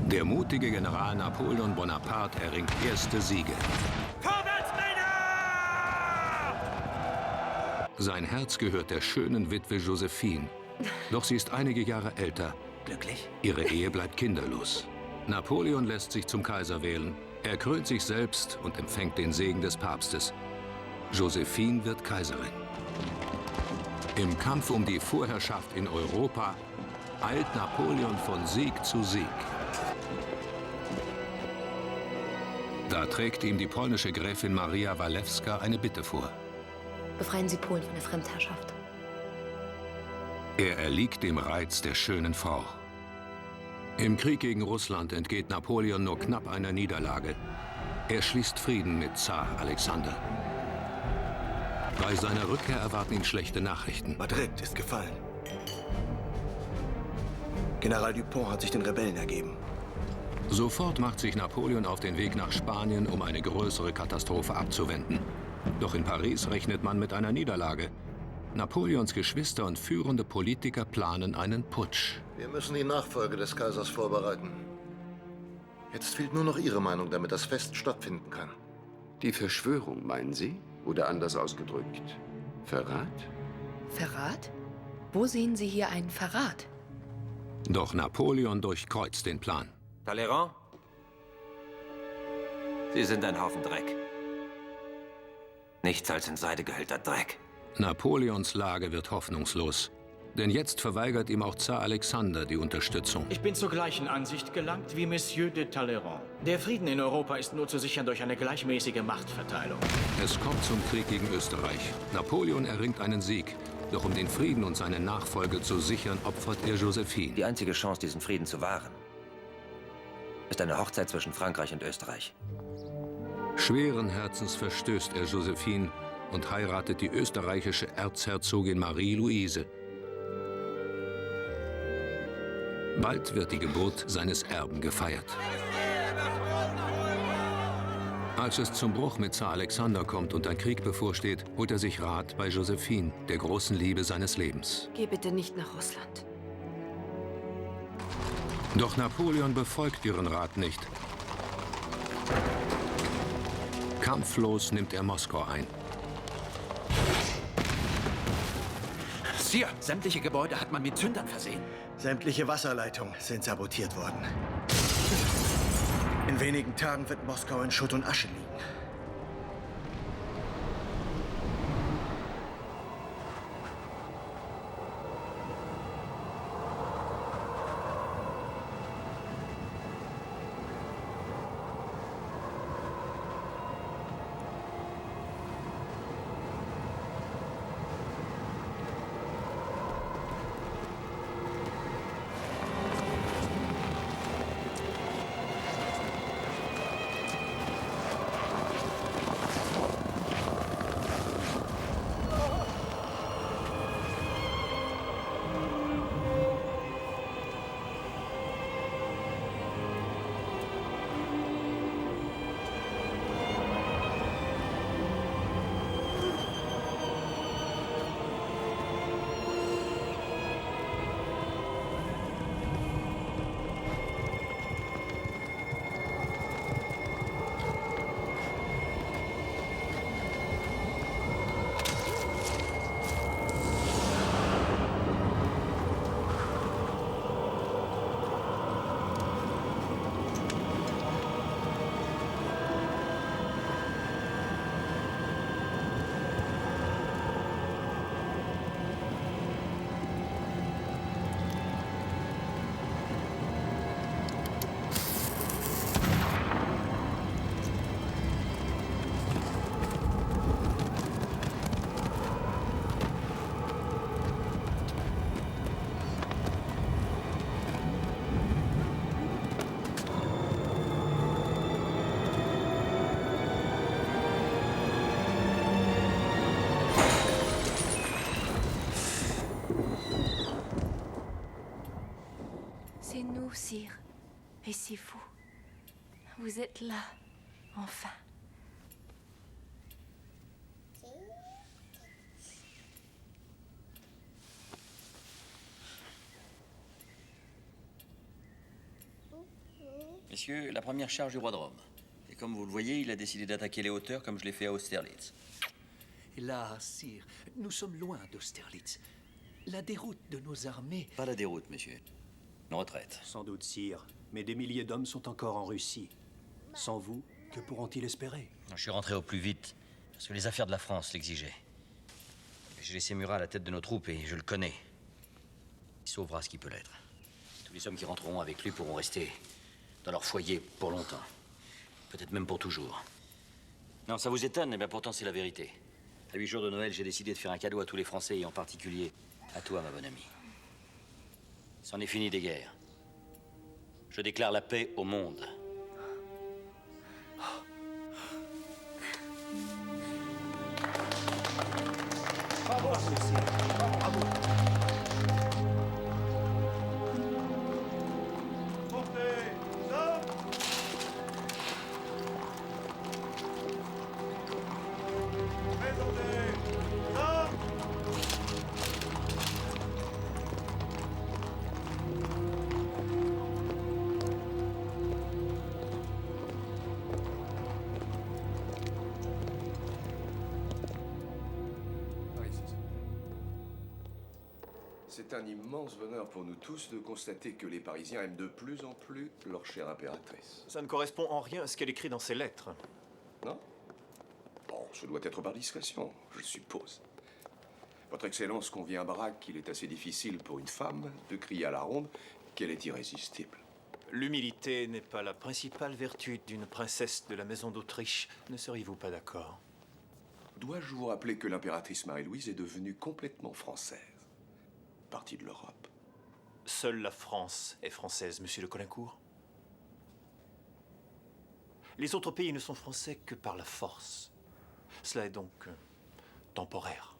Der mutige General Napoleon Bonaparte erringt erste Siege. Vorwärts, Männer! Sein Herz gehört der schönen Witwe Josephine. Doch sie ist einige Jahre älter. Glücklich? Ihre Ehe bleibt kinderlos. Napoleon lässt sich zum Kaiser wählen. Er krönt sich selbst und empfängt den Segen des Papstes. Josephine wird Kaiserin. Im Kampf um die Vorherrschaft in Europa eilt Napoleon von Sieg zu Sieg. Da trägt ihm die polnische Gräfin Maria Walewska eine Bitte vor. Befreien Sie Polen von der Fremdherrschaft. Er erliegt dem Reiz der schönen Frau. Im Krieg gegen Russland entgeht Napoleon nur knapp einer Niederlage. Er schließt Frieden mit Zar Alexander. Bei seiner Rückkehr erwarten ihn schlechte Nachrichten. Madrid ist gefallen. General Dupont hat sich den Rebellen ergeben. Sofort macht sich Napoleon auf den Weg nach Spanien, um eine größere Katastrophe abzuwenden. Doch in Paris rechnet man mit einer Niederlage. Napoleons Geschwister und führende Politiker planen einen Putsch. Wir müssen die Nachfolge des Kaisers vorbereiten. Jetzt fehlt nur noch Ihre Meinung, damit das Fest stattfinden kann. Die Verschwörung, meinen Sie? Oder anders ausgedrückt, Verrat? Verrat? Wo sehen Sie hier einen Verrat? Doch Napoleon durchkreuzt den Plan. Talleyrand? Sie sind ein Haufen Dreck. Nichts als in Seide gehüllter Dreck. Napoleons Lage wird hoffnungslos. Denn jetzt verweigert ihm auch Zar Alexander die Unterstützung. Ich bin zur gleichen Ansicht gelangt wie Monsieur de Talleyrand. Der Frieden in Europa ist nur zu sichern durch eine gleichmäßige Machtverteilung. Es kommt zum Krieg gegen Österreich. Napoleon erringt einen Sieg. Doch um den Frieden und seine Nachfolge zu sichern, opfert er Josephine. Die einzige Chance, diesen Frieden zu wahren, ist eine Hochzeit zwischen Frankreich und Österreich. Schweren Herzens verstößt er Josephine und heiratet die österreichische Erzherzogin Marie-Louise. Bald wird die Geburt seines Erben gefeiert. Als es zum Bruch mit Zar Alexander kommt und ein Krieg bevorsteht, holt er sich Rat bei Josephine, der großen Liebe seines Lebens. Geh bitte nicht nach Russland. Doch Napoleon befolgt ihren Rat nicht. Kampflos nimmt er Moskau ein. Sire, sämtliche Gebäude hat man mit Zündern versehen. Sämtliche Wasserleitungen sind sabotiert worden. In wenigen Tagen wird Moskau in Schutt und Asche liegen. C'est nous, sire. Et c'est vous. Vous êtes là, enfin. Messieurs, la première charge du roi de Rome. Et comme vous le voyez, il a décidé d'attaquer les hauteurs comme je l'ai fait à Austerlitz. Et là, sire, nous sommes loin d'Austerlitz. La déroute de nos armées... Pas la déroute, monsieur. Une retraite. Sans doute, sire. Mais des milliers d'hommes sont encore en Russie. Sans vous, que pourront-ils espérer? Je suis rentré au plus vite, parce que les affaires de la France l'exigeaient. J'ai laissé Murat à la tête de nos troupes et je le connais. Il sauvera ce qui peut l'être. Tous les hommes qui rentreront avec lui pourront rester dans leur foyer pour longtemps. Peut-être même pour toujours. Non, ça vous étonne, mais bien pourtant c'est la vérité. À 8 jours de Noël, j'ai décidé de faire un cadeau à tous les Français et en particulier à toi, ma bonne amie. C'en est fini des guerres. Je déclare la paix au monde. Bravo, sire. Bravo. C'est un immense bonheur pour nous tous de constater que les Parisiens aiment de plus en plus leur chère impératrice. Ça ne correspond en rien à ce qu'elle écrit dans ses lettres. Non? Bon, ce doit être par discrétion, je suppose. Votre Excellence convient à Barack qu'il est assez difficile pour une femme de crier à la ronde qu'elle est irrésistible. L'humilité n'est pas la principale vertu d'une princesse de la maison d'Autriche. Ne seriez-vous pas d'accord? Dois-je vous rappeler que l'impératrice Marie-Louise est devenue complètement française? Partie de l'Europe. Seule la France est française, monsieur de Caulaincourt. Les autres pays ne sont français que par la force. Cela est donc temporaire.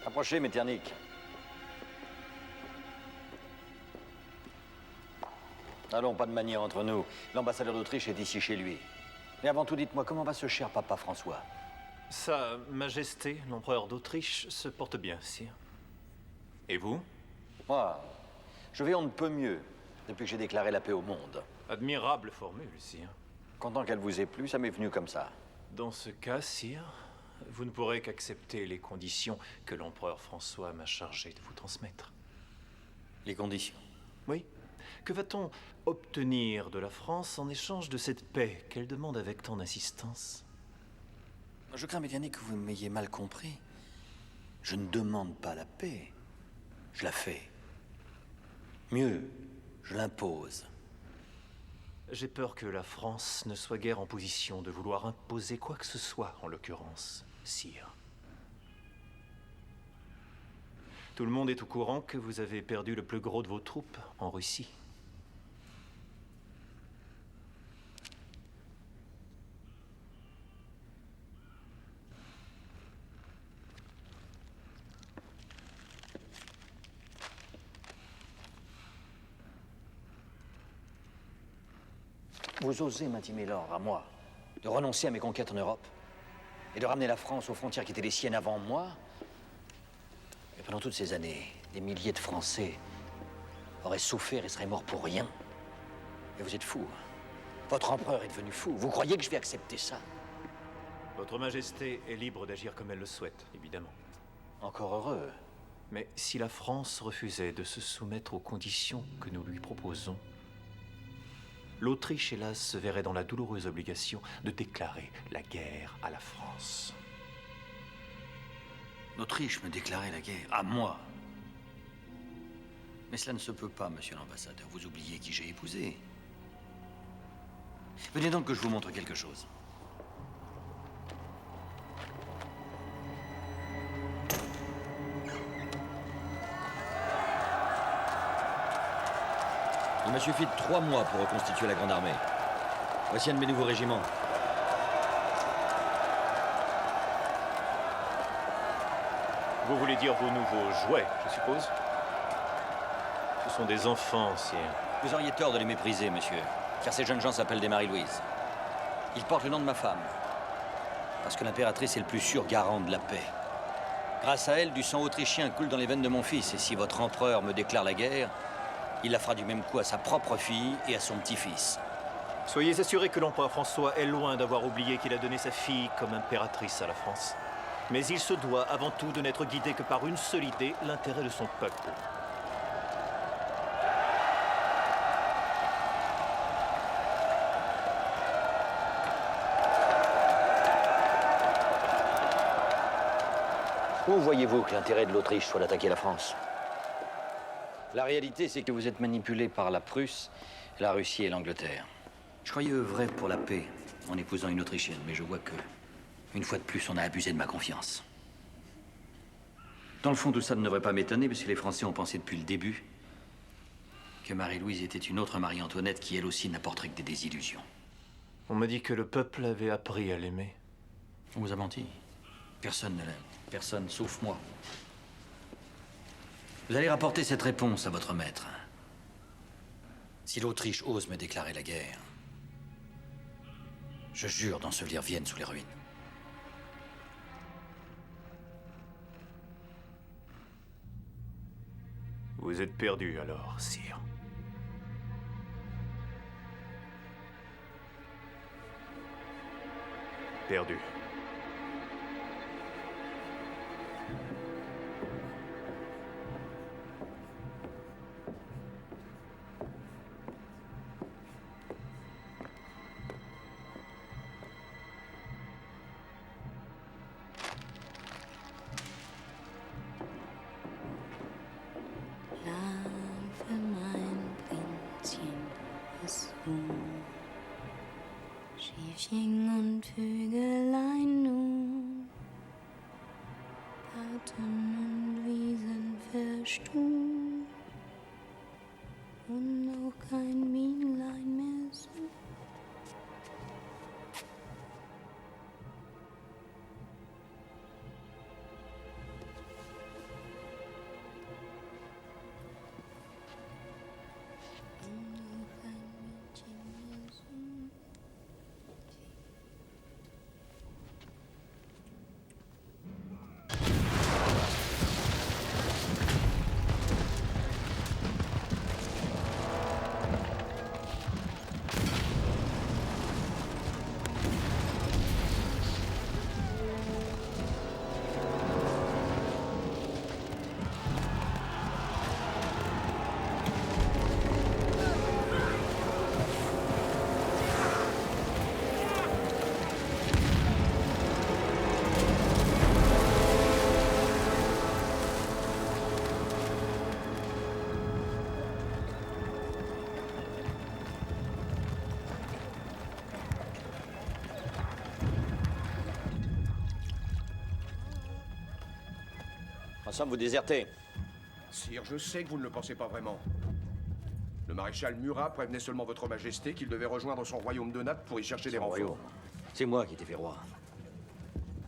Approchez, Metternich. Allons, pas de manière entre nous. L'ambassadeur d'Autriche est ici chez lui. Mais avant tout, dites-moi, comment va ce cher papa François? Sa Majesté, l'empereur d'Autriche, se porte bien, sire. Et vous? Moi, je vais on ne peut mieux depuis que j'ai déclaré la paix au monde. Admirable formule, sire. Content qu'elle vous ait plu, ça m'est venu comme ça. Dans ce cas, sire, vous ne pourrez qu'accepter les conditions que l'empereur François m'a chargé de vous transmettre. Les conditions? Oui. Que va-t-on obtenir de la France en échange de cette paix qu'elle demande avec tant d'insistance? Je crains, Metternich, que vous m'ayez mal compris. Je ne demande pas la paix. Je la fais. Mieux, je l'impose. J'ai peur que la France ne soit guère en position de vouloir imposer quoi que ce soit, en l'occurrence, sire. Tout le monde est au courant que vous avez perdu le plus gros de vos troupes en Russie. Vous osez m'intimer l'ordre à moi de renoncer à mes conquêtes en Europe et de ramener la France aux frontières qui étaient les siennes avant moi. Et pendant toutes ces années, des milliers de Français auraient souffert et seraient morts pour rien. Et vous êtes fou. Votre empereur est devenu fou. Vous croyez que je vais accepter ça? Votre Majesté est libre d'agir comme elle le souhaite, évidemment. Encore heureux. Mais si la France refusait de se soumettre aux conditions que nous lui proposons, l'Autriche, hélas, se verrait dans la douloureuse obligation de déclarer la guerre à la France. L'Autriche me déclarait la guerre, à moi. Mais cela ne se peut pas, monsieur l'ambassadeur. Vous oubliez qui j'ai épousé. Venez donc que je vous montre quelque chose. Il m'a suffi de 3 mois pour reconstituer la Grande Armée. Voici un de mes nouveaux régiments. Vous voulez dire vos nouveaux jouets, je suppose? Ce sont des enfants, sire. Vous auriez tort de les mépriser, monsieur. Car ces jeunes gens s'appellent des Marie-Louise. Ils portent le nom de ma femme. Parce que l'impératrice est le plus sûr garant de la paix. Grâce à elle, du sang autrichien coule dans les veines de mon fils. Et si votre empereur me déclare la guerre, il la fera du même coup à sa propre fille et à son petit-fils. Soyez assurés que l'empereur François est loin d'avoir oublié qu'il a donné sa fille comme impératrice à la France. Mais il se doit avant tout de n'être guidé que par une seule idée, l'intérêt de son peuple. Où voyez-vous que l'intérêt de l'Autriche soit d'attaquer la France? La réalité, c'est que vous êtes manipulé par la Prusse, la Russie et l'Angleterre. Je croyais œuvrer pour la paix en épousant une Autrichienne, mais je vois que, une fois de plus, on a abusé de ma confiance. Dans le fond, tout ça ne devrait pas m'étonner, parce que les Français ont pensé depuis le début que Marie-Louise était une autre Marie-Antoinette qui, elle aussi, n'apporterait que des désillusions. On m'a dit que le peuple avait appris à l'aimer. On vous a menti. Personne ne l'aime. Personne, sauf moi. Vous allez rapporter cette réponse à votre maître. Si l'Autriche ose me déclarer la guerre, je jure d'ensevelir Vienne sous les ruines. Vous êtes perdu alors, sire. Perdu. Für mein Prinzchen ist nun Schäfchen und Vögelein nun, Garten und Wiesen verstumm und auch kein Bienlein mehr so. En somme, vous désertez. Sire, je sais que vous ne le pensez pas vraiment. Le maréchal Murat prévenait seulement votre majesté qu'il devait rejoindre son royaume de Naples pour y chercher des renforts. C'est moi qui t'ai fait roi.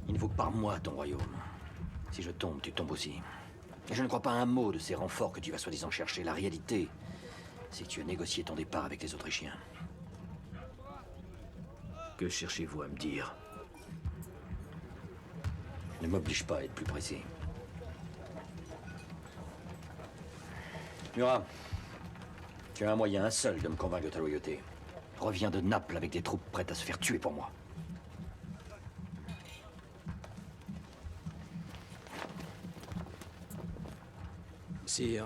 Il ne faut que par moi ton royaume. Si je tombe, tu tombes aussi. Et je ne crois pas un mot de ces renforts que tu vas soi-disant chercher. La réalité, c'est que tu as négocié ton départ avec les Autrichiens. Que cherchez-vous à me dire? Ne m'oblige pas à être plus précis. Murat, tu as un moyen, un seul, de me convaincre de ta loyauté. Reviens de Naples avec des troupes prêtes à se faire tuer pour moi. Sire,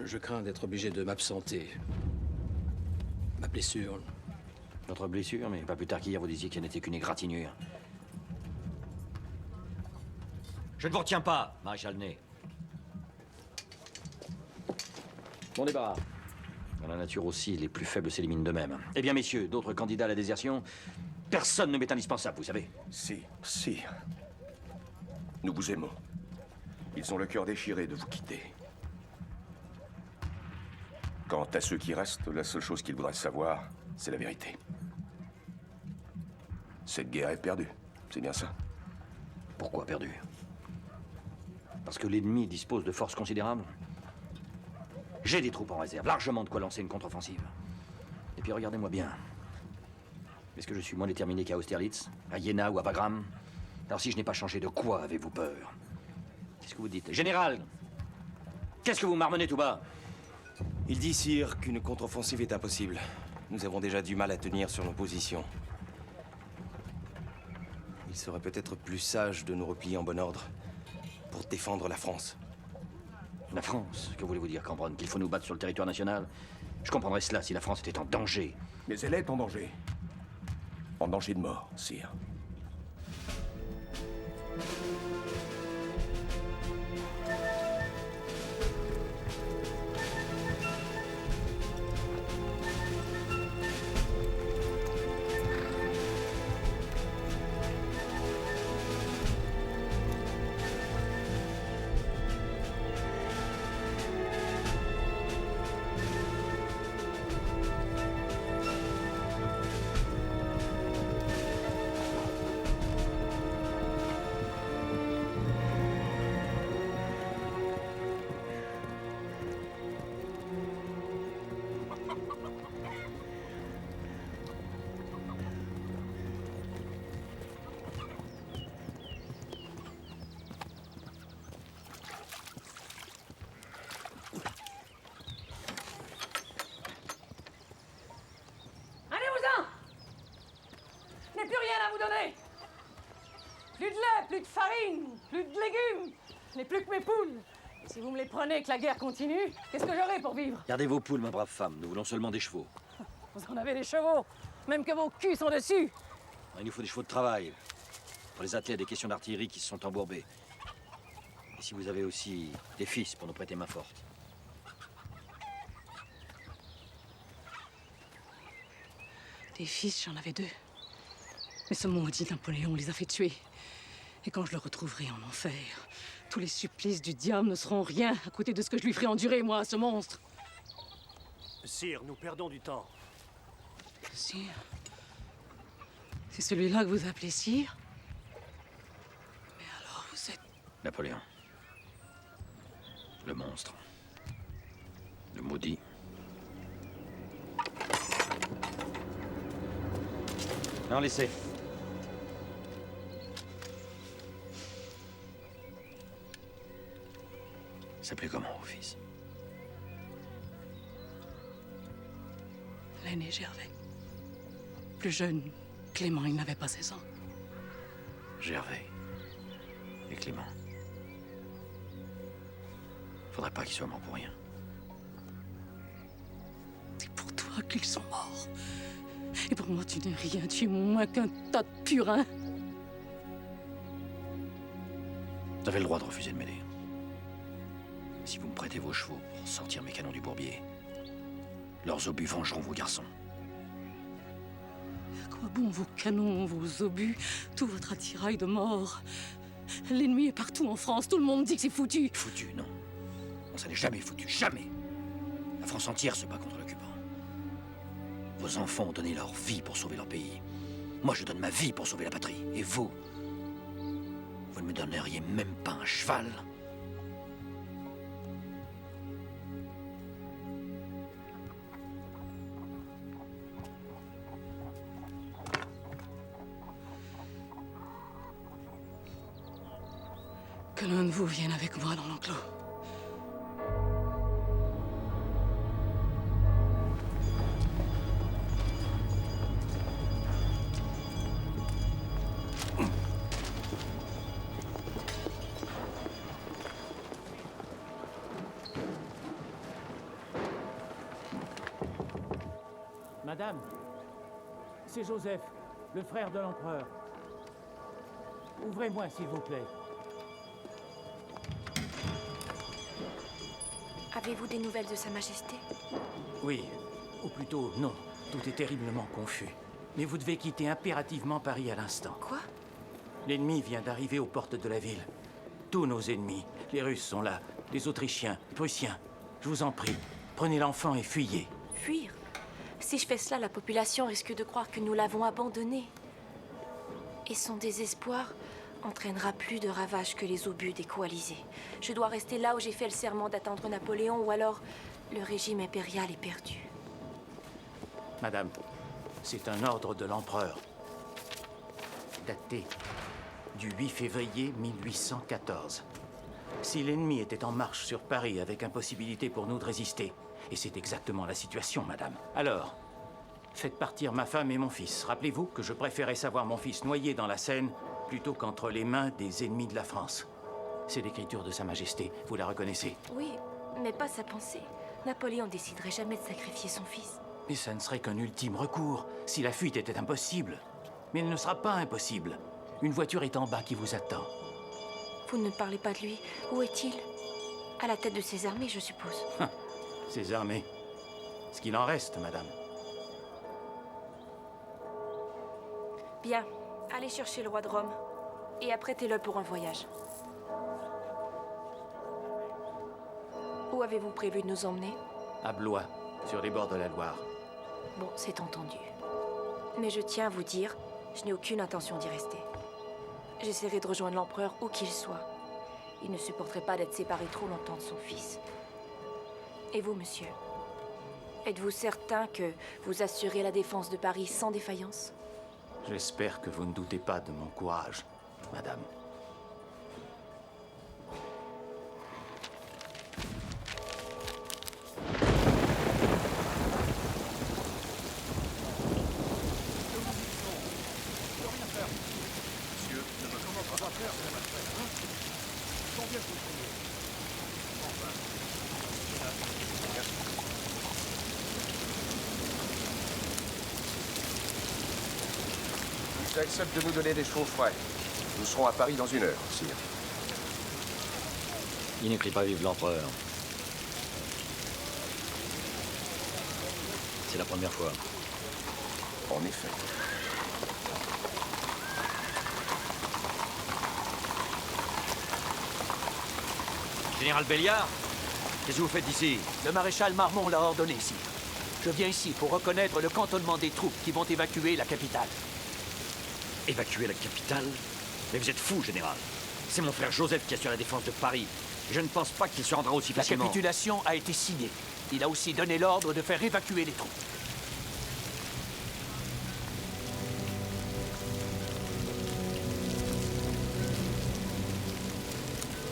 je crains d'être obligé de m'absenter. Ma blessure. Votre blessure, mais pas plus tard qu'hier, vous disiez qu'elle n'était qu'une égratignure. Je ne vous retiens pas, maréchal Ney. Mon débarras. Dans la nature aussi, les plus faibles s'éliminent d'eux-mêmes. Eh bien, messieurs, d'autres candidats à la désertion, personne ne m'est indispensable, vous savez. Si. Nous vous aimons. Ils ont le cœur déchiré de vous quitter. Quant à ceux qui restent, la seule chose qu'ils voudraient savoir, c'est la vérité. Cette guerre est perdue, c'est bien ça? Pourquoi perdue? Parce que l'ennemi dispose de forces considérables. J'ai des troupes en réserve, largement de quoi lancer une contre-offensive. Et puis regardez-moi bien. Est-ce que je suis moins déterminé qu'à Austerlitz, à Jena ou à Wagram? Alors si je n'ai pas changé, de quoi avez-vous peur? Qu'est-ce que vous dites? Général! Qu'est-ce que vous marmonnez tout bas? Il dit, sire, qu'une contre-offensive est impossible. Nous avons déjà du mal à tenir sur nos positions. Il serait peut-être plus sage de nous replier en bon ordre pour défendre la France. La France? Que voulez-vous dire, Cambronne? Qu'il faut nous battre sur le territoire national? Je comprendrais cela si la France était en danger. Mais elle est en danger. En danger de mort, sire. Allez-vous-en! Je n'ai plus rien à vous donner! Plus de lait, plus de farine, plus de légumes, je n'ai plus que mes poules. Et si vous me les prenez et que la guerre continue, qu'est-ce que j'aurai pour vivre? Gardez vos poules, ma brave femme. Nous voulons seulement des chevaux. Vous en avez des chevaux, même que vos culs sont dessus. Il nous faut des chevaux de travail. Pour les atteler à des questions d'artillerie qui se sont embourbées. Et si vous avez aussi des fils pour nous prêter main forte. Des fils, j'en avais 2. Mais ce maudit Napoléon les a fait tuer. Et quand je le retrouverai en enfer, tous les supplices du diable ne seront rien à côté de ce que je lui ferai endurer, moi, à ce monstre. Sire, nous perdons du temps. Sire? C'est celui-là que vous appelez sire? Mais alors vous êtes... Napoléon. Le monstre. Le maudit. Non, laissez. Il s'appelait comment, vos fils? L'aîné Gervais. Plus jeune, Clément, il n'avait pas 16 ans. Gervais. Et Clément. Faudrait pas qu'ils soient morts pour rien. C'est pour toi qu'ils sont morts. Et pour moi, tu n'es rien. Tu es moins qu'un tas de purins. Vous avez le droit de refuser de m'aider. Si vous me prêtez vos chevaux pour sortir mes canons du bourbier, leurs obus vengeront vos garçons. À quoi bon vos canons, vos obus, tout votre attirail de mort? L'ennemi est partout en France. Tout le monde dit que c'est foutu. Foutu, non. On s'en est jamais foutu. Jamais. La France entière se bat contre l'occupant. Vos enfants ont donné leur vie pour sauver leur pays. Moi, je donne ma vie pour sauver la patrie. Et vous, vous ne me donneriez même pas un cheval. Que l'un de vous vienne avec moi dans l'enclos. Madame, c'est Joseph, le frère de l'empereur. Ouvrez-moi, s'il vous plaît. Avez-vous des nouvelles de Sa Majesté? Oui, ou plutôt non. Tout est terriblement confus. Mais vous devez quitter impérativement Paris à l'instant. Quoi? L'ennemi vient d'arriver aux portes de la ville. Tous nos ennemis. Les Russes sont là, les Autrichiens, les Prussiens. Je vous en prie, prenez l'enfant et fuyez. Fuir? Si je fais cela, la population risque de croire que nous l'avons abandonné. Et son désespoir entraînera plus de ravages que les obus des coalisés. Je dois rester là où j'ai fait le serment d'attendre Napoléon, ou alors le régime impérial est perdu. Madame, c'est un ordre de l'empereur, daté du 8 février 1814. Si l'ennemi était en marche sur Paris avec impossibilité pour nous de résister, et c'est exactement la situation, madame, alors, faites partir ma femme et mon fils. Rappelez-vous que je préférais savoir mon fils noyé dans la Seine plutôt qu'entre les mains des ennemis de la France. C'est l'écriture de Sa Majesté, vous la reconnaissez? Oui, mais pas sa pensée. Napoléon déciderait jamais de sacrifier son fils. Et ça ne serait qu'un ultime recours, si la fuite était impossible. Mais elle ne sera pas impossible. Une voiture est en bas qui vous attend. Vous ne parlez pas de lui. Où est-il? À la tête de ses armées, je suppose. Ses armées. Ce qu'il en reste, madame. Bien. Allez chercher le roi de Rome. Et apprêtez-le pour un voyage. Où avez-vous prévu de nous emmener? À Blois, sur les bords de la Loire. Bon, c'est entendu. Mais je tiens à vous dire, je n'ai aucune intention d'y rester. J'essaierai de rejoindre l'empereur où qu'il soit. Il ne supporterait pas d'être séparé trop longtemps de son fils. Et vous, monsieur? Êtes-vous certain que vous assurez la défense de Paris sans défaillance? J'espère que vous ne doutez pas de mon courage, madame. J'accepte de nous donner des chevaux frais. Nous serons à Paris dans 1 heure, sire. Il n'écrit pas vive l'empereur. C'est la première fois. En effet. Général Belliard, qu'est-ce que vous faites ici? Le maréchal Marmont l'a ordonné, sire. Je viens ici pour reconnaître le cantonnement des troupes qui vont évacuer la capitale. Évacuer la capitale? Mais vous êtes fou, général. C'est mon frère Joseph qui assure la défense de Paris. Et je ne pense pas qu'il se rendra aussi facilement. La capitulation a été signée. Il a aussi donné l'ordre de faire évacuer les troupes.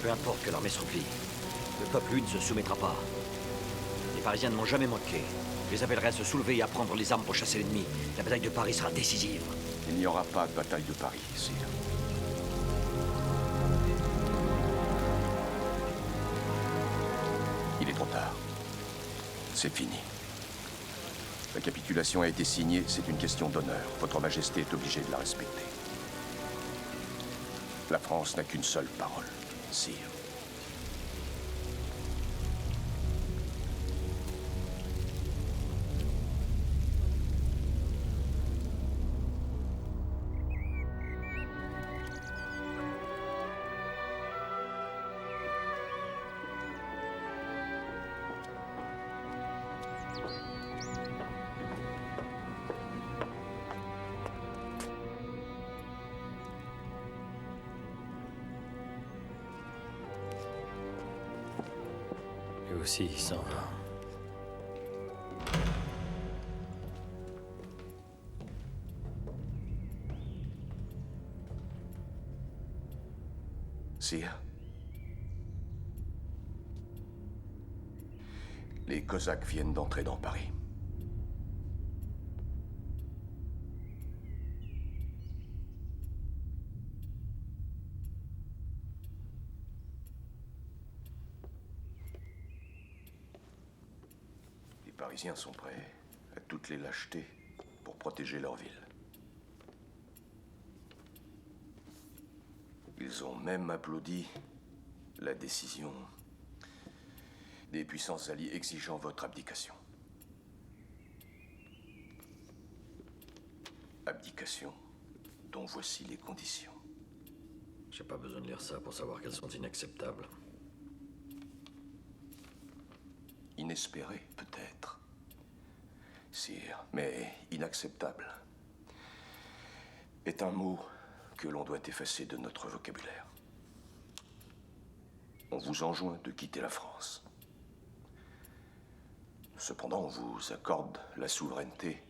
Peu importe que l'armée se replie. Le peuple, lui, ne se soumettra pas. Les Parisiens ne m'ont jamais manqué. Je les appellerai à se soulever et à prendre les armes pour chasser l'ennemi. La bataille de Paris sera décisive. Il n'y aura pas de bataille de Paris, sire. Il est trop tard. C'est fini. La capitulation a été signée, c'est une question d'honneur. Votre Majesté est obligée de la respecter. La France n'a qu'une seule parole, sire. Lui aussi, il s'en va. Sire. Les Cosaques viennent d'entrer dans Paris. Les Parisiens sont prêts à toutes les lâchetés pour protéger leur ville. Ils ont même applaudi la décision des puissances alliées exigeant votre abdication. Abdication dont voici les conditions. J'ai pas besoin de lire ça pour savoir qu'elles sont inacceptables. Inespéré, peut-être, sire, mais inacceptable est un mot que l'on doit effacer de notre vocabulaire. On vous enjoint de quitter la France. Cependant, on vous accorde la souveraineté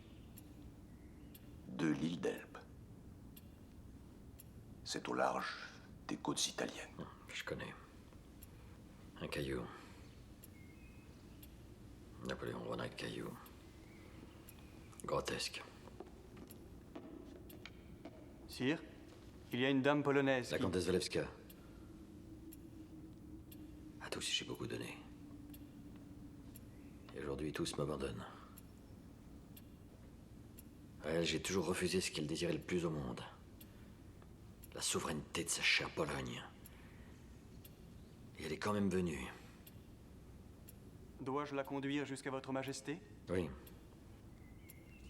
de l'île d'Elbe. C'est au large des côtes italiennes. Je connais. Un caillou. Napoléon Bonaparte caillou. Grotesque. Sire, il y a une dame polonaise. La comtesse Walewska. À tous, j'ai beaucoup donné. Et aujourd'hui, tous m'abandonnent. À elle, j'ai toujours refusé ce qu'elle désirait le plus au monde. La souveraineté de sa chère Pologne. Et elle est quand même venue. Dois-je la conduire jusqu'à votre majesté? Oui.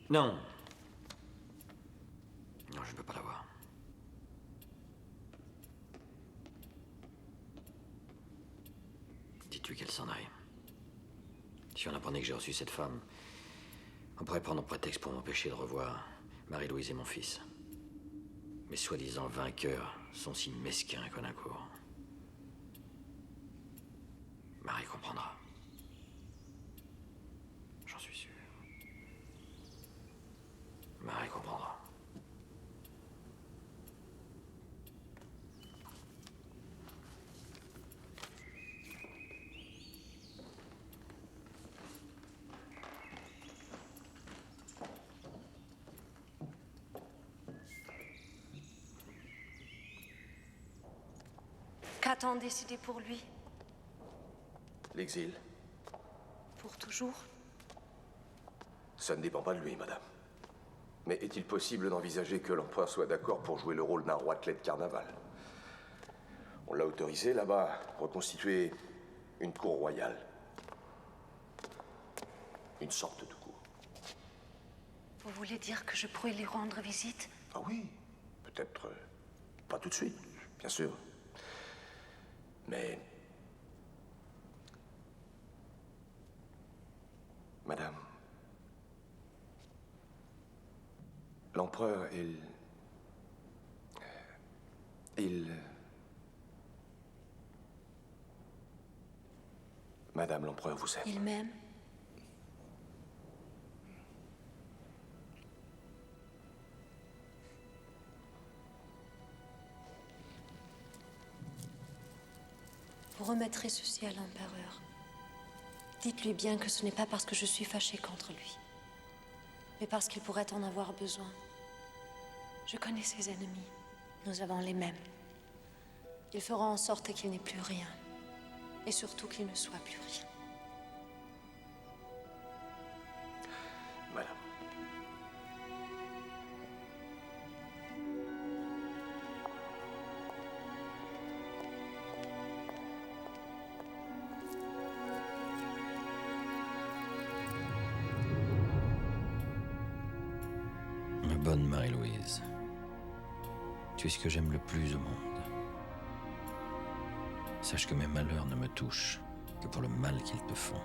Non. Non, je ne peux pas la voir. Dites-lui qu'elle s'en aille. Si on apprenait que j'ai reçu cette femme, on pourrait prendre prétexte pour m'empêcher de revoir Marie-Louise et mon fils. Mes soi-disant vainqueurs sont si mesquins à Conincourt. Marie comprendra. J'en suis sûr. Marie comprendra. Qu'a-t-on décidé pour lui? L'exil, Pour toujours? ça ne dépend pas de lui, madame. Mais est-il possible d'envisager que l'empereur soit d'accord pour jouer le rôle d'un roitelet de carnaval? On l'a autorisé là-bas, reconstituer une cour royale. Une sorte de cour. Vous voulez dire que je pourrais lui rendre visite? Ah oui, peut-être pas tout de suite, bien sûr. Mais... Madame, l'empereur, Madame, l'empereur vous aime. Il m'aime? Vous remettrez ceci à l'empereur. Dites-lui bien que ce n'est pas parce que je suis fâchée contre lui, mais parce qu'il pourrait en avoir besoin. Je connais ses ennemis. Nous avons les mêmes. Il fera en sorte qu'il n'ait plus rien. Et surtout qu'il ne soit plus rien. Madame. Ma bonne Marie-Louise, tu es ce que j'aime le plus au monde. Sache que mes malheurs ne me touchent que pour le mal qu'ils te font.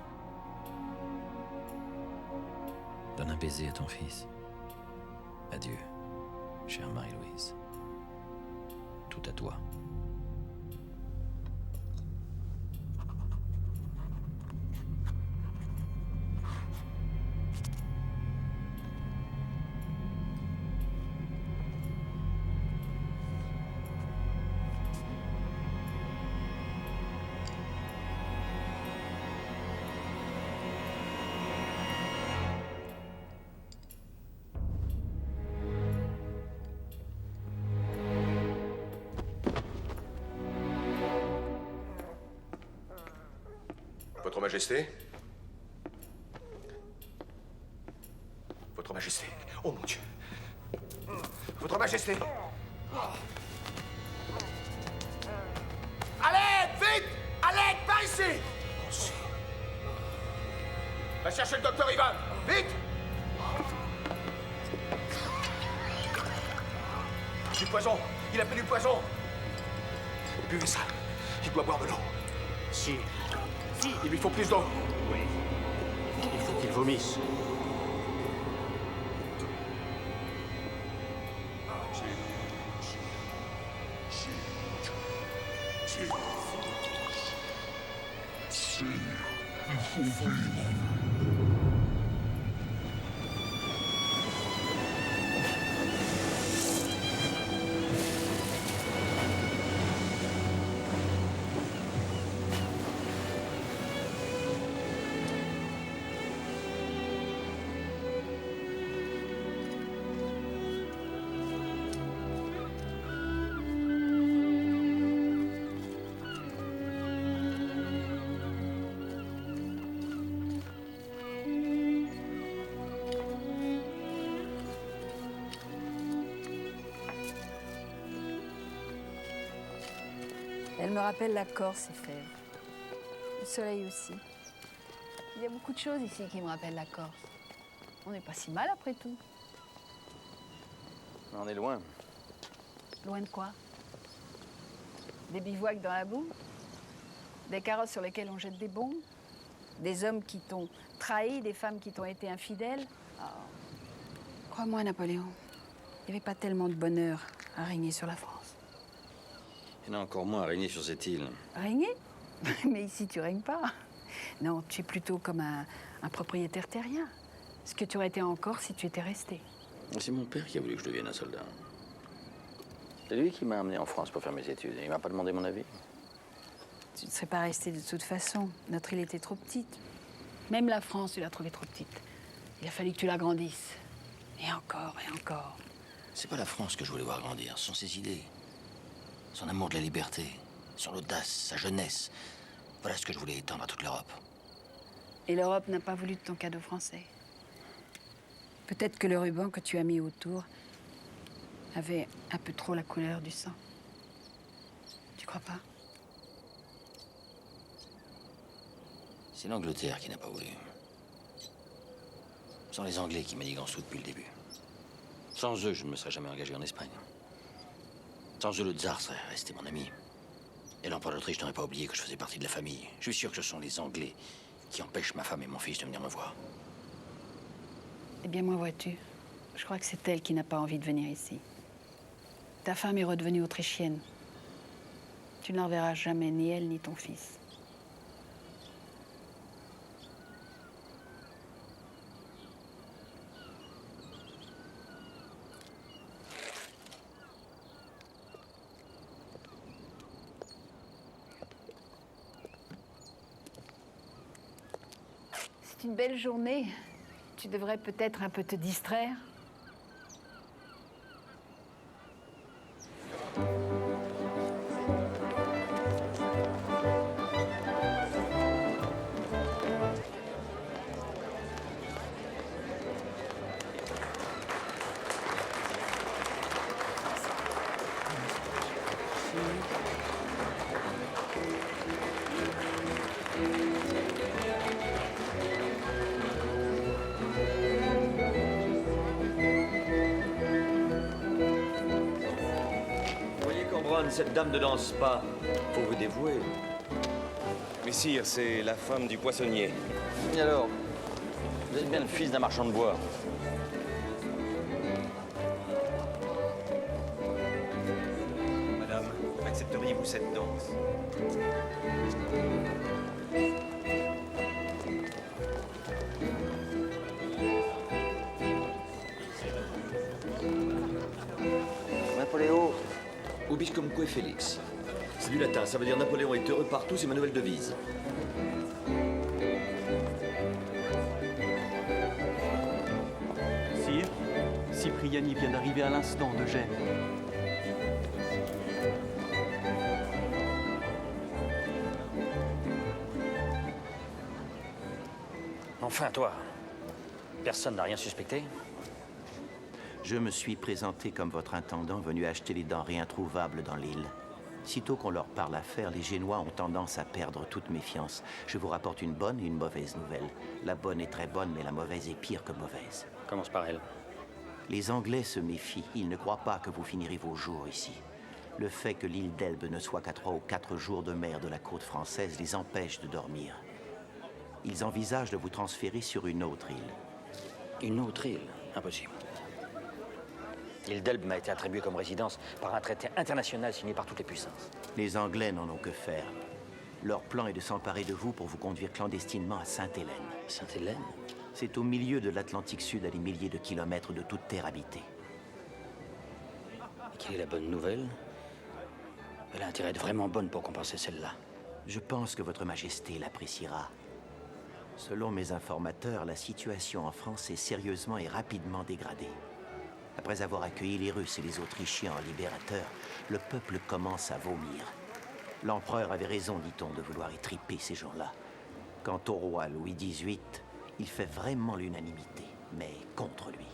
Donne un baiser à ton fils. Adieu, chère Marie-Louise. Tout à toi. Votre Majesté? Votre Majesté. Oh mon Dieu. Votre Majesté. Allez, vite! Allez, par ici! Va chercher le docteur Ivan, vite! Du poison, il a pris du poison. Buvez ça, il doit boire de l'eau. Si. Il lui faut plus d'eau. Oui. Il faut qu'il vomisse. Elle me rappelle la Corse et Fèvre. Le soleil aussi. Il y a beaucoup de choses ici qui me rappellent la Corse. On n'est pas si mal après tout. On est loin. Loin de quoi? Des bivouacs dans la boue? Des carrosses sur lesquelles on jette des bombes? Des hommes qui t'ont trahi, des femmes qui t'ont été infidèles? Oh. Crois-moi, Napoléon, il n'y avait pas tellement de bonheur à régner sur la France. Il y en a encore moins à régner sur cette île. Régner? Mais ici, tu règnes pas. Non, tu es plutôt comme un propriétaire terrien. Ce que tu aurais été encore si tu étais resté. C'est mon père qui a voulu que je devienne un soldat. C'est lui qui m'a amené en France pour faire mes études. Et il m'a pas demandé mon avis. Tu ne serais pas resté de toute façon. Notre île était trop petite. Même la France, tu l'as trouvée trop petite. Il a fallu que tu l'agrandisses. Et encore, et encore. C'est pas la France que je voulais voir grandir, ce sont ses idées. Son amour de la liberté, son audace, sa jeunesse. Voilà ce que je voulais étendre à toute l'Europe. Et l'Europe n'a pas voulu de ton cadeau français. Peut-être que le ruban que tu as mis autour avait un peu trop la couleur du sang. Tu crois pas? C'est l'Angleterre qui n'a pas voulu. Ce sont les Anglais qui manigancent tout depuis le début. Sans eux, je ne me serais jamais engagé en Espagne. Sans eux, le tsar serait resté mon ami. Et l'empereur d'Autriche n'aurait pas oublié que je faisais partie de la famille. Je suis sûr que ce sont les Anglais qui empêchent ma femme et mon fils de venir me voir. Eh bien, moi, vois-tu, je crois que c'est elle qui n'a pas envie de venir ici. Ta femme est redevenue autrichienne. Tu ne la reverras jamais, ni elle, ni ton fils. C'est une belle journée. Tu devrais peut-être un peu te distraire. Cette dame ne danse pas. Faut vous dévouer. Mais sire, c'est la femme du poissonnier. Et alors? Vous êtes bien le fils d'un marchand de bois. Madame, accepteriez-vous cette danse? Napoléon. Ubiscumque Félix. C'est du latin, ça veut dire Napoléon est heureux partout, c'est ma nouvelle devise. Sire, Cipriani vient d'arriver à l'instant de Gênes. Enfin, toi, personne n'a rien suspecté? Je me suis présenté comme votre intendant venu acheter les denrées introuvables dans l'île. Sitôt qu'on leur parle affaire, les Génois ont tendance à perdre toute méfiance. Je vous rapporte une bonne et une mauvaise nouvelle. La bonne est très bonne, mais la mauvaise est pire que mauvaise. Commence par elle. Les Anglais se méfient. Ils ne croient pas que vous finirez vos jours ici. Le fait que l'île d'Elbe ne soit qu'à 3 ou 4 jours de mer de la côte française les empêche de dormir. Ils envisagent de vous transférer sur une autre île. Une autre île? Impossible. L'île d'Elbe m'a été attribuée comme résidence par un traité international signé par toutes les puissances. Les Anglais n'en ont que faire. Leur plan est de s'emparer de vous pour vous conduire clandestinement à Sainte-Hélène. Sainte-Hélène? C'est au milieu de l'Atlantique Sud, à des milliers de kilomètres de toute terre habitée. Et quelle est la bonne nouvelle? Elle a intérêt à être vraiment bonne pour compenser celle-là. Je pense que votre Majesté l'appréciera. Selon mes informateurs, la situation en France est sérieusement et rapidement dégradée. Après avoir accueilli les Russes et les Autrichiens en libérateurs, le peuple commence à vomir. L'empereur avait raison, dit-on, de vouloir étriper ces gens-là. Quant au roi Louis XVIII, il fait vraiment l'unanimité, mais contre lui.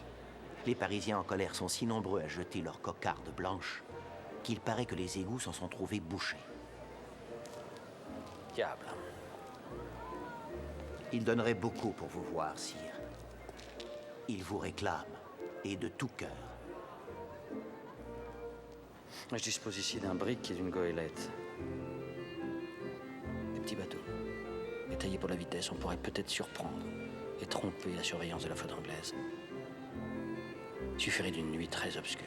Les Parisiens en colère sont si nombreux à jeter leurs cocardes blanches qu'il paraît que les égouts s'en sont trouvés bouchés. Diable. Il donnerait beaucoup pour vous voir, sire. Il vous réclame, et de tout cœur. Je dispose ici d'un brick et d'une goélette. Des petits bateaux. Et taillés pour la vitesse, on pourrait peut-être surprendre et tromper la surveillance de la flotte anglaise. Il suffirait d'une nuit très obscure.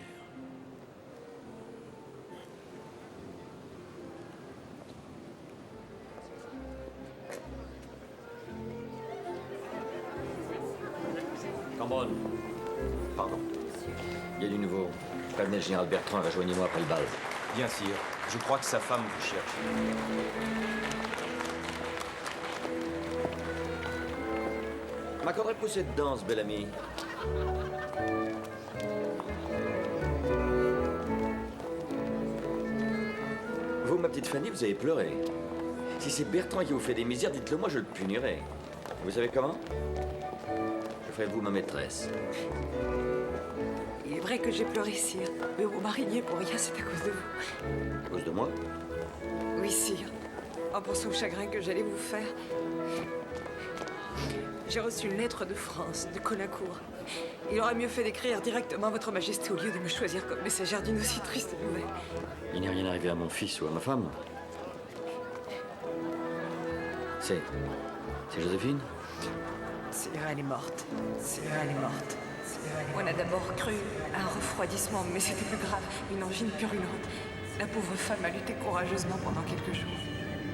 Cambronne. Pardon. Il y a du nouveau. Prévenez le général Bertrand et rejoignez-moi après le bal. Bien, sire. Je crois que sa femme vous cherche. M'accorderait pousser de danse, bel ami. Vous, ma petite Fanny, vous avez pleuré. Si c'est Bertrand qui vous fait des misères, dites-le moi, je le punirai. Vous savez comment? Je ferai de vous ma maîtresse. Il est vrai que j'ai pleuré, sire. Mais vous m'arrêtiez pour rien, c'est à cause de vous. À cause de moi? Oui, sire. En pensant au chagrin que j'allais vous faire. J'ai reçu une lettre de France, de Colincourt. Il aurait mieux fait d'écrire directement à votre Majesté au lieu de me choisir comme messagère d'une aussi triste nouvelle. Il n'est rien arrivé à mon fils ou à ma femme. C'est Joséphine? Sire, elle est morte. Sire, elle est morte. On a d'abord cru à un refroidissement, mais c'était plus grave, une angine purulente. La pauvre femme a lutté courageusement pendant quelques jours.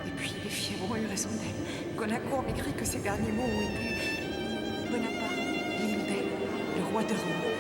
Et puis les fièvres ont eu raison d'elle. Colincourt m'écrit que ces derniers mots ont été Bonaparte, l'île d'Elbe, le roi de Rome.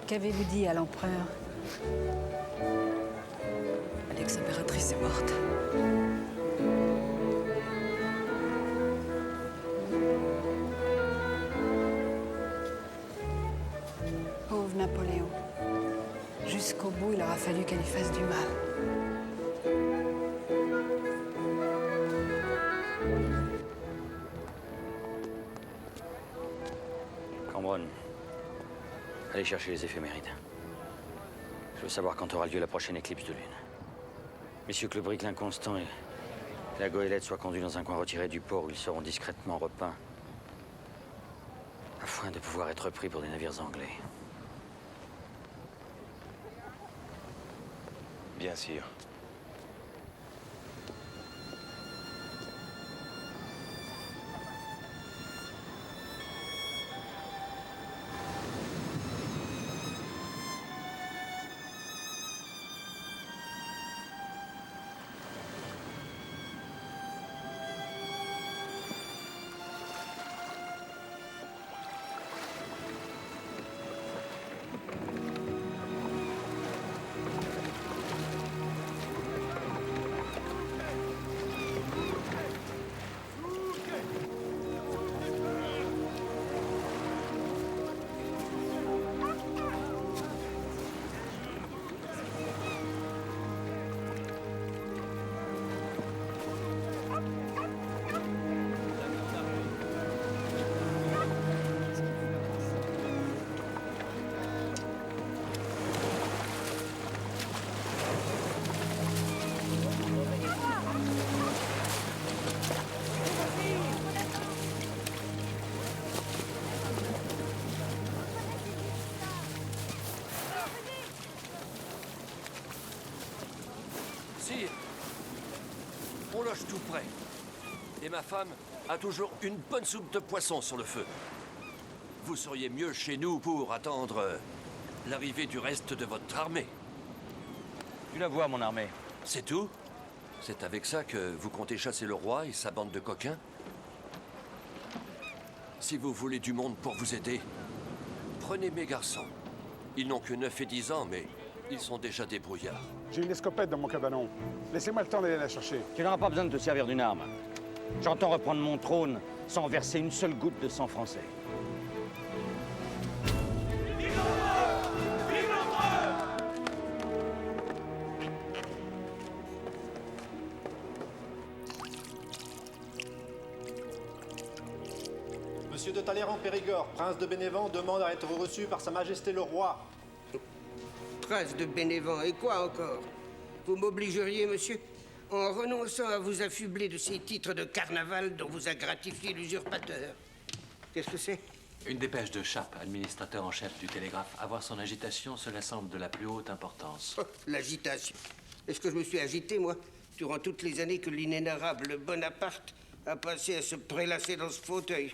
Qu'avez-vous dit à l'empereur? L'ex-impératrice est morte. Pauvre Napoléon. Jusqu'au bout, il aura fallu qu'elle lui fasse du mal. Cambronne. Allez chercher les éphémérides. Je veux savoir quand aura lieu la prochaine éclipse de lune. Messieurs que le brick l'inconstant et la goélette soient conduits dans un coin retiré du port où ils seront discrètement repeints, afin de pouvoir être pris pour des navires anglais. Bien, sire. Sire, on loge tout près. Et ma femme a toujours une bonne soupe de poisson sur le feu. Vous seriez mieux chez nous pour attendre l'arrivée du reste de votre armée. Tu la vois, mon armée. C'est tout? C'est avec ça que vous comptez chasser le roi et sa bande de coquins? Si vous voulez du monde pour vous aider, prenez mes garçons. Ils n'ont que 9 et 10 ans, mais ils sont déjà débrouillards. J'ai une escopette dans mon cabanon. Laissez-moi le temps d'aller la chercher. Tu n'auras pas besoin de te servir d'une arme. J'entends reprendre mon trône sans verser une seule goutte de sang français. Monsieur de Talleyrand-Périgord, prince de Bénévent, demande à être reçu par Sa Majesté le Roi. Prince de Bénévent, et quoi encore? Vous m'obligeriez, monsieur, en renonçant à vous affubler de ces titres de carnaval dont vous a gratifié l'usurpateur. Qu'est-ce que c'est? Une dépêche de Chappe, administrateur en chef du télégraphe. À voir son agitation, cela semble de la plus haute importance. Oh, l'agitation. Est-ce que je me suis agité, moi, durant toutes les années que l'inénarrable Bonaparte a passé à se prélasser dans ce fauteuil?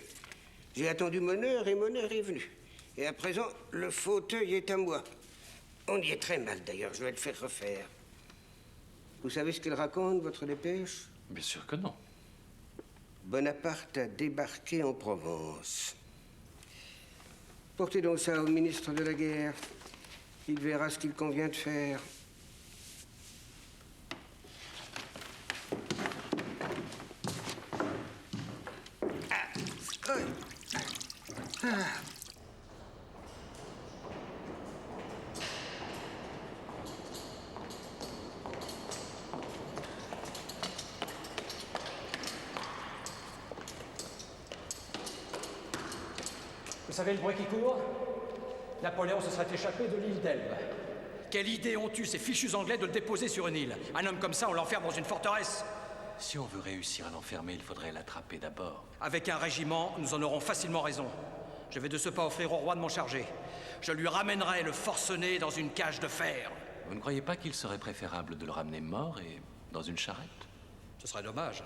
J'ai attendu mon heure et mon heure est venue. Et à présent, le fauteuil est à moi. On y est très mal, d'ailleurs. Je vais le faire refaire. Vous savez ce qu'elle raconte, votre dépêche? Bien sûr que non. Bonaparte a débarqué en Provence. Portez donc ça au ministre de la Guerre. Il verra ce qu'il convient de faire. Vous savez le bruit qui court? Napoléon se serait échappé de l'île d'Elbe. Quelle idée ont eu ces fichus Anglais de le déposer sur une île? Un homme comme ça, on l'enferme dans une forteresse. Si on veut réussir à l'enfermer, il faudrait l'attraper d'abord. Avec un régiment, nous en aurons facilement raison. Je vais de ce pas offrir au roi de m'en charger. Je lui ramènerai le forcené dans une cage de fer. Vous ne croyez pas qu'il serait préférable de le ramener mort et dans une charrette? Ce serait dommage.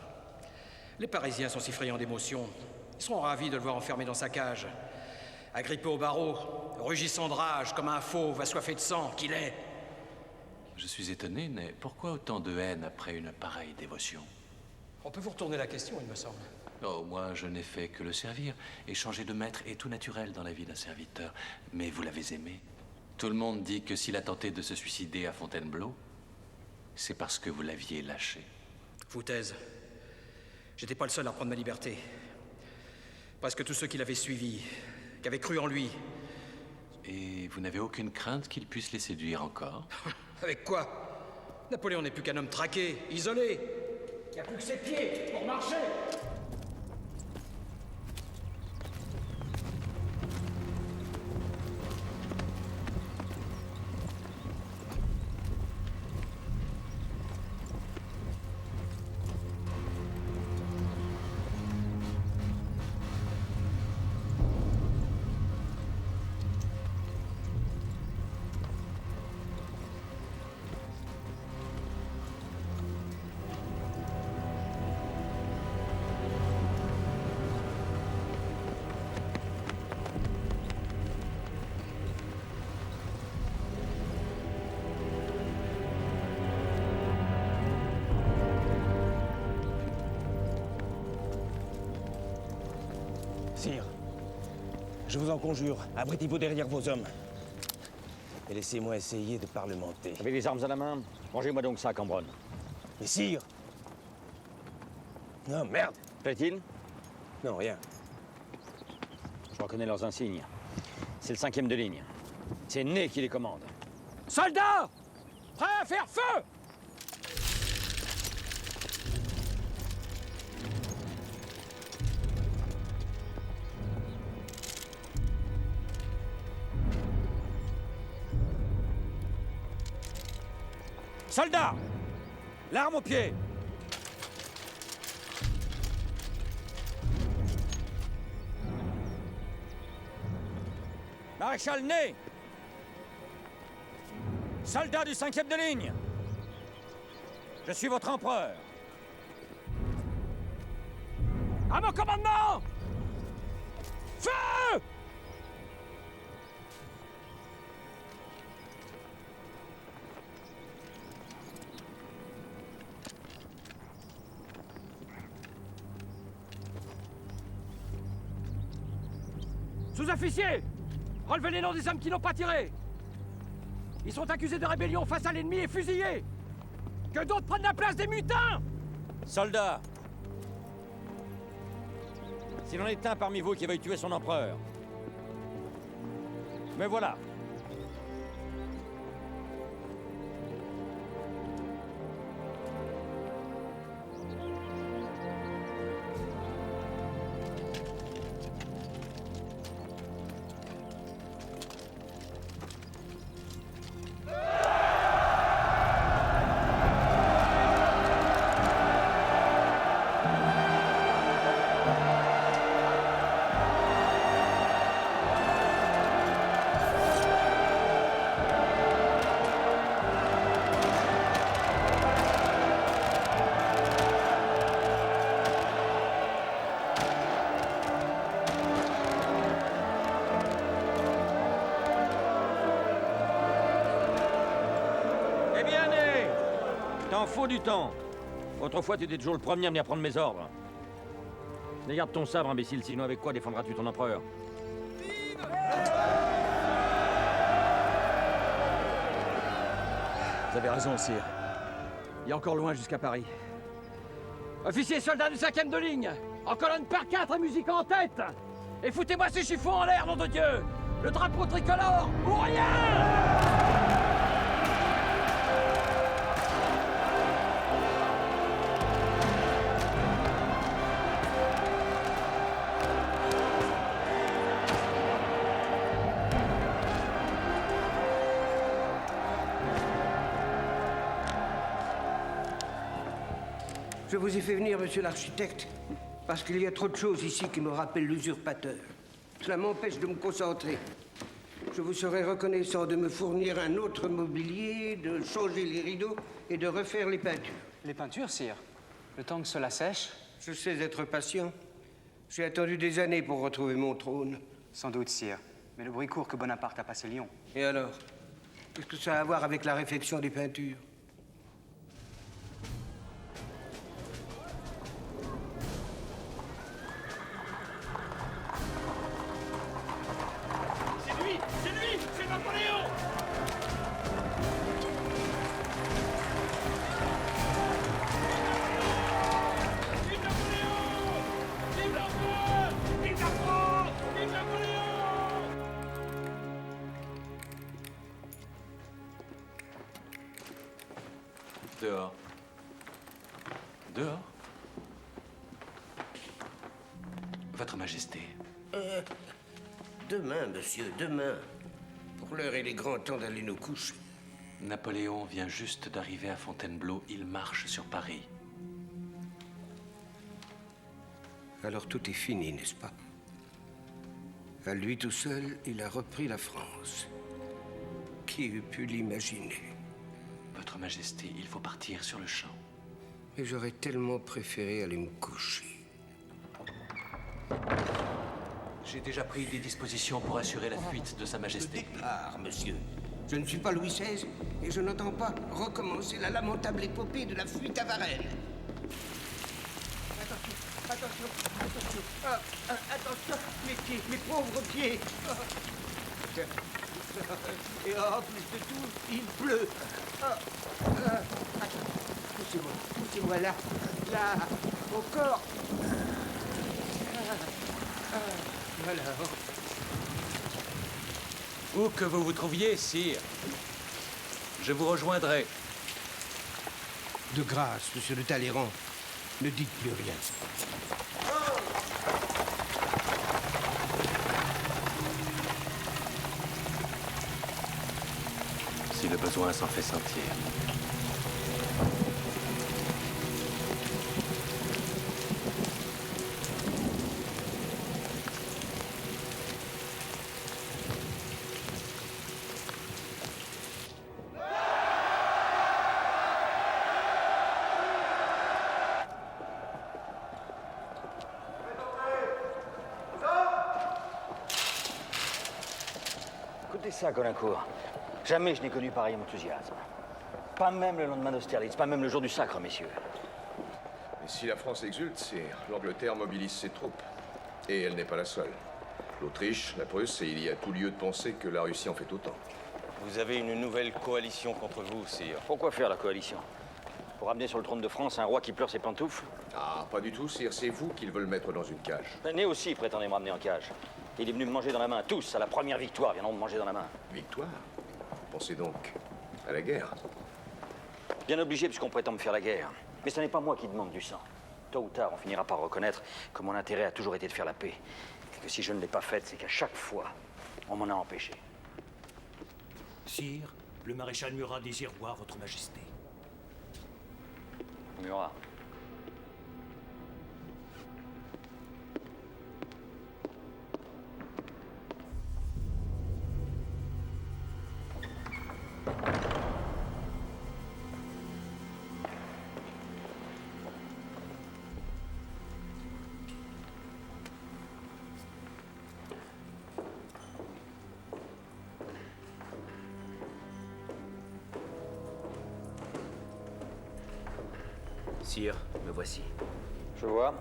Les Parisiens sont si friands d'émotion. Ils seront ravis de le voir enfermé dans sa cage. Agrippé au barreau, rugissant de rage comme un fauve assoiffé de sang qu'il est. Je suis étonné, mais pourquoi autant de haine après une pareille dévotion? On peut vous retourner la question, il me semble. Oh, moi, je n'ai fait que le servir. Et changer de maître est tout naturel dans la vie d'un serviteur. Mais vous l'avez aimé. Tout le monde dit que s'il a tenté de se suicider à Fontainebleau, c'est parce que vous l'aviez lâché. Foutaise. J'étais pas le seul à prendre ma liberté. Presque tous ceux qui l'avaient suivi, qui avaient cru en lui. Et vous n'avez aucune crainte qu'il puisse les séduire encore? Avec quoi? Napoléon n'est plus qu'un homme traqué, isolé. Il n'y a plus que ses pieds pour marcher. Sire, je vous en conjure, abritez-vous derrière vos hommes. Et laissez-moi essayer de parlementer. Avec les armes à la main, rangez-moi donc ça, Cambronne. Mais sire! Non, merde! Plaît-il? Non, rien. Je reconnais leurs insignes. C'est le 5e de ligne. C'est Ney qui les commande. Soldats! Prêts à faire feu! Soldats! L'arme au pied! Maréchal Ney! Soldats du 5e de ligne! Je suis votre empereur. À mon commandement! Feu! Sous-officiers! Relevez les noms des hommes qui n'ont pas tiré! Ils sont accusés de rébellion face à l'ennemi et fusillés! Que d'autres prennent la place des mutins! Soldats! S'il en est un parmi vous qui veuille tuer son empereur. Mais voilà. Faut du temps. Autrefois, tu étais toujours le premier à venir prendre mes ordres. Mais garde ton sabre, imbécile, sinon avec quoi défendras-tu ton empereur? Vous avez raison, sire. Il est encore loin jusqu'à Paris. Officiers et soldats du 5e de ligne, en colonne par 4 et musique en tête. Et foutez-moi ces chiffons en l'air, nom de Dieu! Le drapeau tricolore, ou rien! Je vous ai fait venir, monsieur l'architecte, parce qu'il y a trop de choses ici qui me rappellent l'usurpateur. Cela m'empêche de me concentrer. Je vous serais reconnaissant de me fournir un autre mobilier, de changer les rideaux et de refaire les peintures. Les peintures, sire? Le temps que cela sèche? Je sais être patient. J'ai attendu des années pour retrouver mon trône. Sans doute, sire. Mais le bruit court que Bonaparte a passé Lyon. Et alors? Qu'est-ce que ça a à voir avec la réfection des peintures? C'est Napoléon! Vive Napoléon! Vive l'empereur! Vive la France! Vive Napoléon! Dehors. Dehors. Votre Majesté. Demain, monsieur, demain. Pour l'heure, il est grand temps d'aller nous coucher. Napoléon vient juste d'arriver à Fontainebleau. Il marche sur Paris. Alors tout est fini, n'est-ce pas? À lui tout seul, il a repris la France. Qui eût pu l'imaginer? Votre Majesté, il faut partir sur le champ. Et j'aurais tellement préféré aller me coucher. J'ai déjà pris des dispositions pour assurer la fuite de Sa Majesté. Départ, monsieur. Je ne suis pas Louis XVI et je n'entends pas recommencer la lamentable épopée de la fuite à Varennes. Attention, attention, mes pieds, mes pauvres pieds. Et en plus de tout, il pleut. Poussez-moi là, encore. Voilà. Où que vous vous trouviez, sire, je vous rejoindrai. De grâce, monsieur de Talleyrand, ne dites plus rien. Si le besoin s'en fait sentir. C'est ça, Colincourt. Jamais je n'ai connu pareil enthousiasme. Pas même le lendemain d'Austerlitz, pas même le jour du sacre, messieurs. Et si la France exulte, sire, l'Angleterre mobilise ses troupes. Et elle n'est pas la seule. L'Autriche, la Prusse, et il y a tout lieu de penser que la Russie en fait autant. Vous avez une nouvelle coalition contre vous, sire. Pourquoi faire la coalition? Pour ramener sur le trône de France un roi qui pleure ses pantoufles? Ah, pas du tout, sire. C'est vous qu'ils veulent mettre dans une cage. Né aussi prétendait me ramener en cage. Il est venu me manger dans la main. Tous, à la première victoire, viendront me manger dans la main. Victoire? Pensez donc à la guerre. Bien obligé, puisqu'on prétend me faire la guerre. Mais ce n'est pas moi qui demande du sang. Tôt ou tard, on finira par reconnaître que mon intérêt a toujours été de faire la paix. Et que si je ne l'ai pas faite, c'est qu'à chaque fois, on m'en a empêché. Sire, le maréchal Murat désire voir votre majesté. Murat. Sire, me voici. Je vois.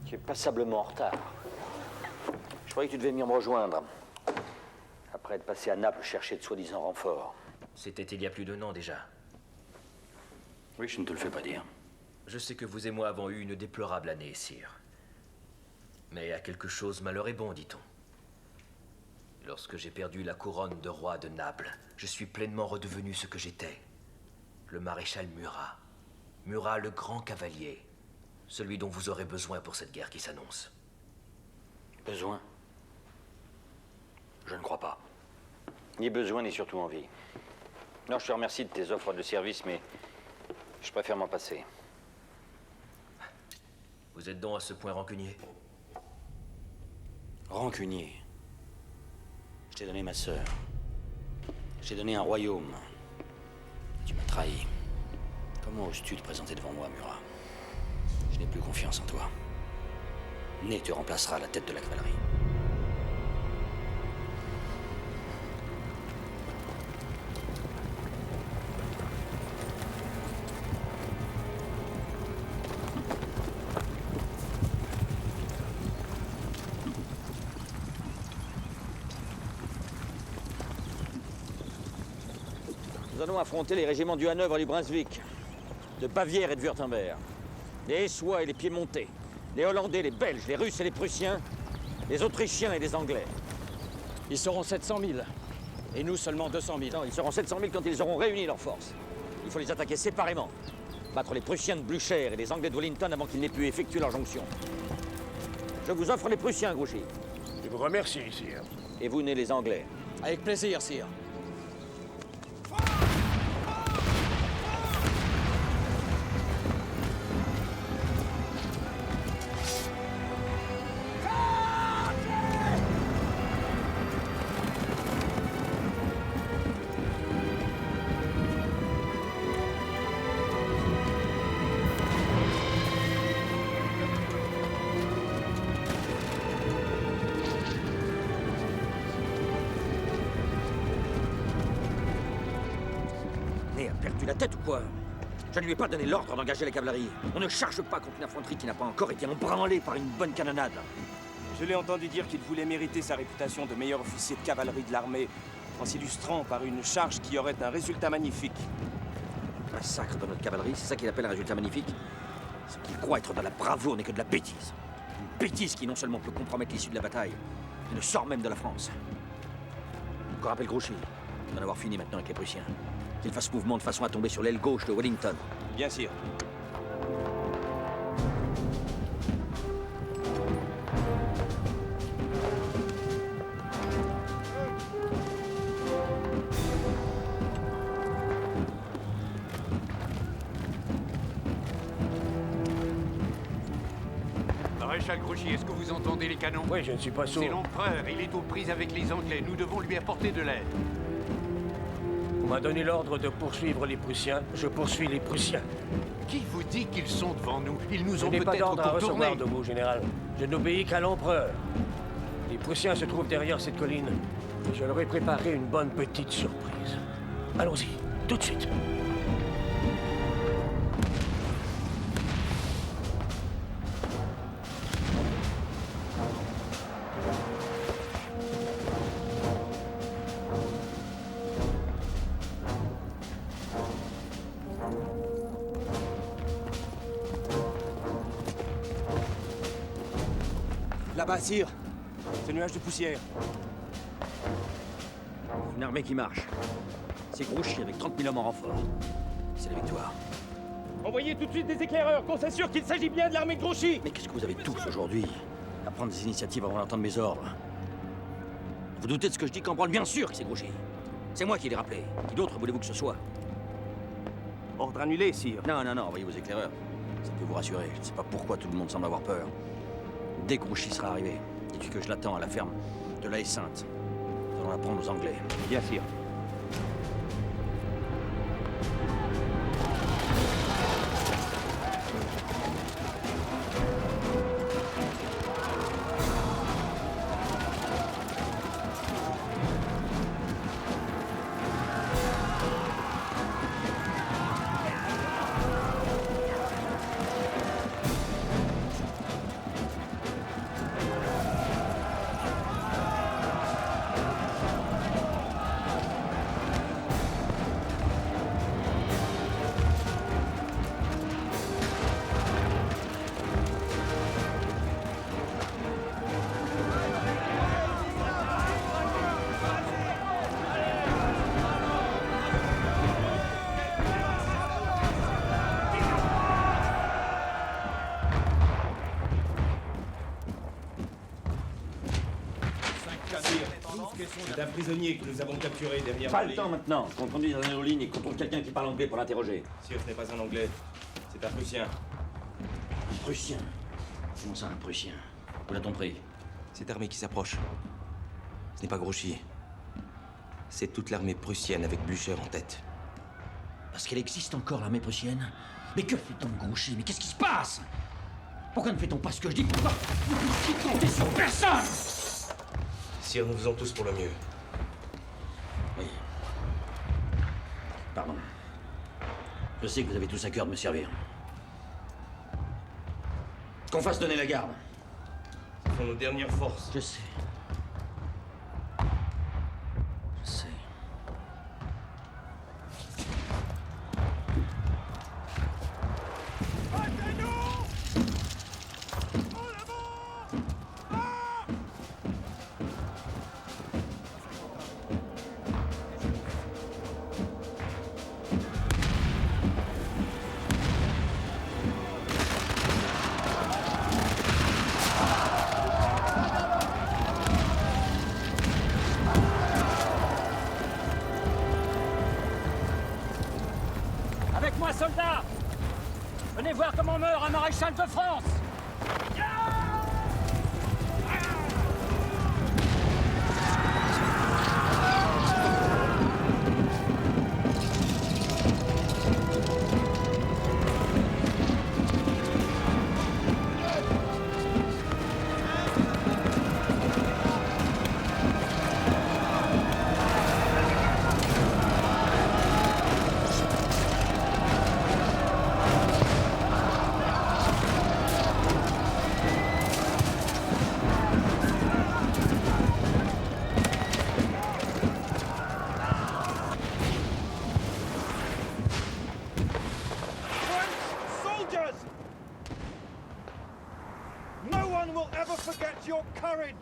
Tu es passablement en retard. Je croyais que tu devais venir me rejoindre. Après être passé à Naples chercher de soi-disant renforts. C'était il y a plus d'1 an déjà. Oui, je ne te le fais pas dire. Je sais que vous et moi avons eu une déplorable année, sire. Mais à quelque chose, malheur est bon, dit-on. Lorsque j'ai perdu la couronne de roi de Naples, je suis pleinement redevenu ce que j'étais. Le maréchal Murat. Murat, le grand cavalier. Celui dont vous aurez besoin pour cette guerre qui s'annonce. Besoin? Je ne crois pas. Ni besoin, ni surtout envie. Non, je te remercie de tes offres de service, mais je préfère m'en passer. Vous êtes donc à ce point rancunier? Rancunier? Je t'ai donné ma sœur. Je t'ai donné un royaume. Tu m'as trahi. Comment oses-tu te présenter devant moi, Murat? Je n'ai plus confiance en toi. Ney te remplacera à la tête de la cavalerie. Nous allons affronter les régiments du Hanovre et du Brunswick, de Bavière et de Württemberg, les Hessois et les Piémontais, les Hollandais, les Belges, les Russes et les Prussiens, les Autrichiens et les Anglais. Ils seront 700 000. Et nous seulement 200 000. Non, ils seront 700 000 quand ils auront réuni leurs forces. Il faut les attaquer séparément. Battre les Prussiens de Blücher et les Anglais de Wellington avant qu'ils n'aient pu effectuer leur jonction. Je vous offre les Prussiens, Grouchy. Je vous remercie, sire. Et vous, les Anglais. Avec plaisir, sire. Ney a perdu la tête ou quoi? Je ne lui ai pas donné l'ordre d'engager la cavalerie. On ne charge pas contre une infanterie qui n'a pas encore été embranlée par une bonne canonnade. Je l'ai entendu dire qu'il voulait mériter sa réputation de meilleur officier de cavalerie de l'armée en s'illustrant par une charge qui aurait un résultat magnifique. Massacre de notre cavalerie, c'est ça qu'il appelle un résultat magnifique? Ce qu'il croit être de la bravoure n'est que de la bêtise. Une bêtise qui non seulement peut compromettre l'issue de la bataille, mais ne sort même de la France. Encore rappelle Grouchy d'en avoir fini maintenant avec les Prussiens. Qu'il fasse mouvement de façon à tomber sur l'aile gauche de Wellington. Bien sûr. Maréchal Grouchy, est-ce que vous entendez les canons? Oui, je ne suis pas sourd. C'est l'empereur, il est aux prises avec les Anglais. Nous devons lui apporter de l'aide. On m'a donné l'ordre de poursuivre les Prussiens. Je poursuis les Prussiens. Qui vous dit qu'ils sont devant nous? Ils nous Je ont n'ai pas peut-être d'ordre à contournés. recevoir de vous, général. Je n'obéis qu'à l'empereur. Les Prussiens se trouvent derrière cette colline. Et je leur ai préparé une bonne petite surprise. Allons-y, tout de suite. Là-bas, sire. Ce nuage de poussière. Une armée qui marche. C'est Grouchy avec 30 000 hommes en renfort. C'est la victoire. Envoyez tout de suite des éclaireurs, qu'on s'assure qu'il s'agit bien de l'armée de Grouchy. Mais qu'est-ce que vous avez tous aujourd'hui à prendre des initiatives avant d'entendre mes ordres? Vous doutez de ce que je dis, Cambronne? Bien sûr que c'est Grouchy. C'est moi qui l'ai rappelé. Qui d'autre voulez-vous que ce soit? Ordre annulé, sire. Non, non, non, envoyez vos éclaireurs. Ça peut vous rassurer. Je ne sais pas pourquoi tout le monde semble avoir peur. Dès que Grouchy sera arrivé, dites-lui que je l'attends à la ferme de la Haie-Sainte. Nous allons apprendre aux Anglais. Bien sûr. C'est un prisonnier que nous avons capturé derrière Pas le temps maintenant. Qu'on conduise dans nos lignes et qu'on trouve quelqu'un qui parle anglais pour l'interroger. Sire, ce n'est pas un Anglais. C'est un Prussien. Un Prussien? Comment ça, un Prussien? Où l'a-t-on pris? Cette armée qui s'approche. Ce n'est pas Grouchy. C'est toute l'armée prussienne avec Blücher en tête. Parce qu'elle existe encore, l'armée prussienne? Mais que fait-on de Grouchy? Mais qu'est-ce qui se passe? Pourquoi ne fait-on pas ce que je dis? Pourquoi ne peut-il compter sur personne? Sire, nous faisons tous pour le mieux. Oui. Pardon. Je sais que vous avez tous à cœur de me servir. Qu'on fasse donner la garde. Ce sont nos dernières forces. Je sais. Je sais. Avec moi, soldats! Venez voir comment meurt un maréchal de France! Soldiers! No one will ever forget your courage,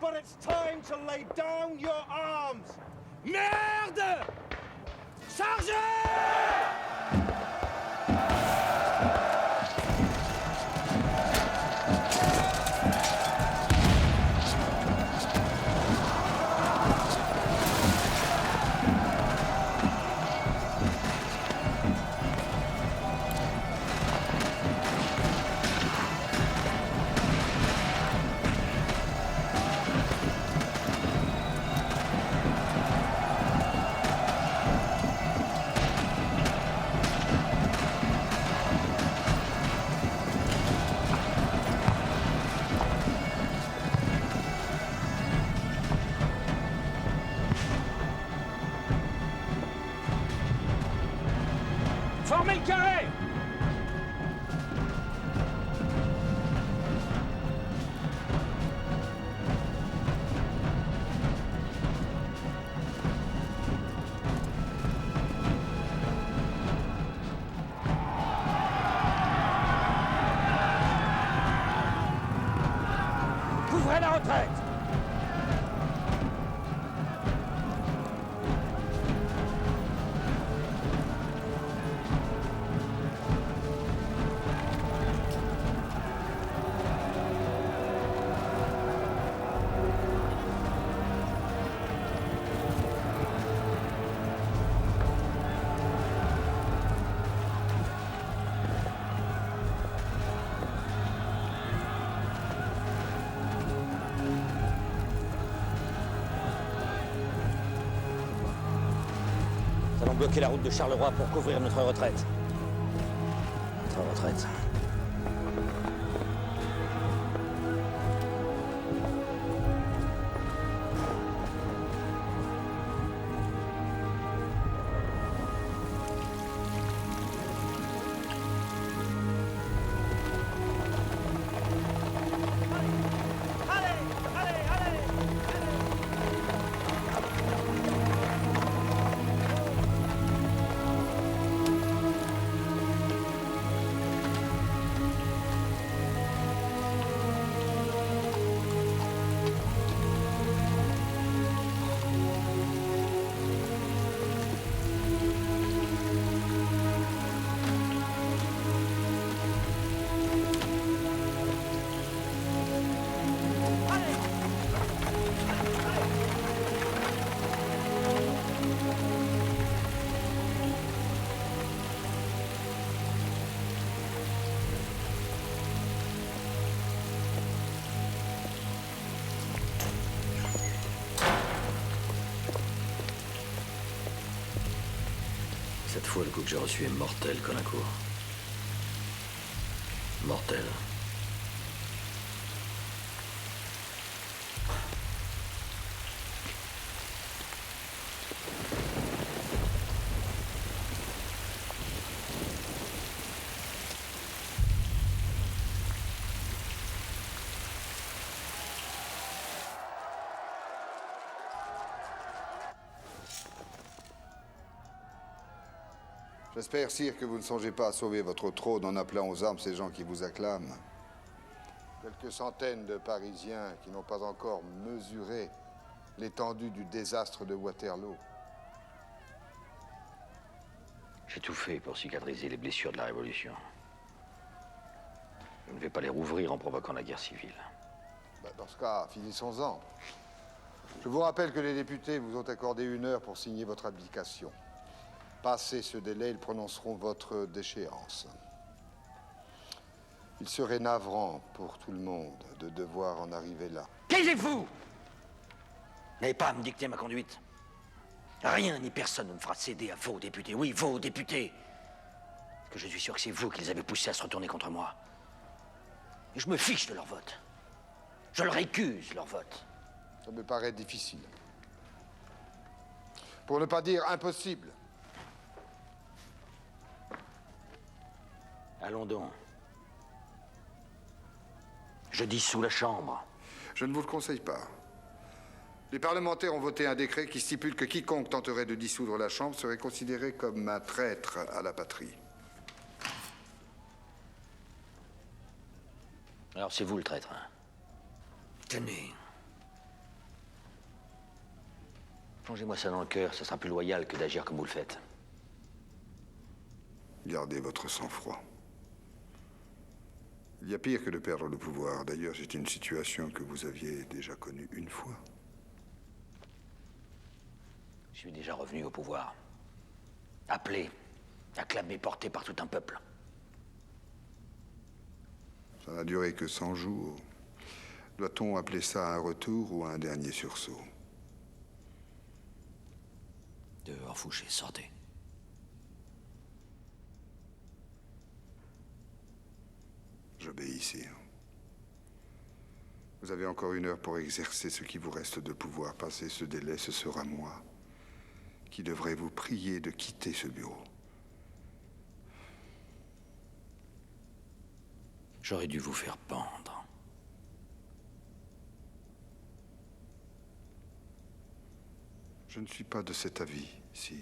but it's time to lay down your arms. Merde! Chargez! Formez le carré! Couvrez la retraite! Nous allons bloquer la route de Charleroi pour couvrir notre retraite. Notre retraite. Cette fois, le coup que j'ai reçu est mortel, Colincourt. Mortel. J'espère, sire, que vous ne songez pas à sauver votre trône en appelant aux armes ces gens qui vous acclament. Quelques centaines de Parisiens qui n'ont pas encore mesuré l'étendue du désastre de Waterloo. J'ai tout fait pour cicatriser les blessures de la Révolution. Je ne vais pas les rouvrir en provoquant la guerre civile. Dans ce cas, finissons-en. Je vous rappelle que les députés vous ont accordé 1 heure pour signer votre abdication. Passé ce délai, ils prononceront votre déchéance. Il serait navrant pour tout le monde de devoir en arriver là. Taisez-vous! Vous n'avez pas à me dicter ma conduite. Rien ni personne ne me fera céder à vos députés. Oui, vos députés. Parce que je suis sûr que c'est vous qui les avez poussés à se retourner contre moi. Et je me fiche de leur vote. Je leur récuse leur vote. Ça me paraît difficile. Pour ne pas dire impossible. Allons donc. Je dissous la Chambre. Je ne vous le conseille pas. Les parlementaires ont voté un décret qui stipule que quiconque tenterait de dissoudre la Chambre serait considéré comme un traître à la patrie. Alors c'est vous le traître, hein? Tenez. Plongez-moi ça dans le cœur, ça sera plus loyal que d'agir comme vous le faites. Gardez votre sang-froid. Il y a pire que de perdre le pouvoir. D'ailleurs, c'est une situation que vous aviez déjà connue 1 fois. Je suis déjà revenu au pouvoir. Appelé, acclamé, porté par tout un peuple. Ça n'a duré que 100 jours. Doit-on appeler ça un retour ou un dernier sursaut? Dehors, Fouché, sortez. J'obéis, sire. Vous avez encore 1 heure pour exercer ce qui vous reste de pouvoir. Passé ce délai, ce sera moi qui devrai vous prier de quitter ce bureau. J'aurais dû vous faire pendre. Je ne suis pas de cet avis, sire.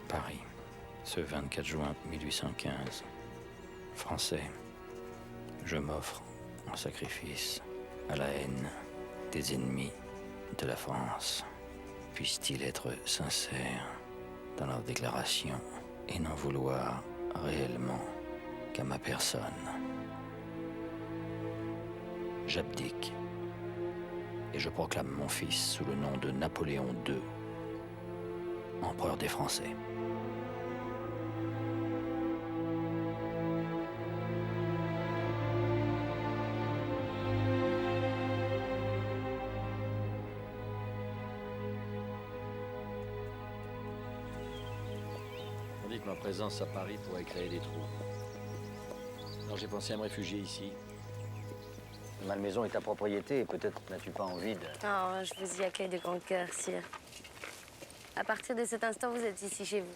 Paris, ce 24 juin 1815. Français, je m'offre en sacrifice à la haine des ennemis de la France. Puissent-ils être sincères dans leurs déclarations et n'en vouloir réellement qu'à ma personne. J'abdique et je proclame mon fils sous le nom de Napoléon II, empereur des Français. On dit que ma présence à Paris pourrait créer des trous. Alors j'ai pensé à me réfugier ici. Ma maison est ta propriété et peut-être n'as-tu pas envie de... Oh, je vous y accueille de grand cœur, sire. À partir de cet instant, vous êtes ici chez vous.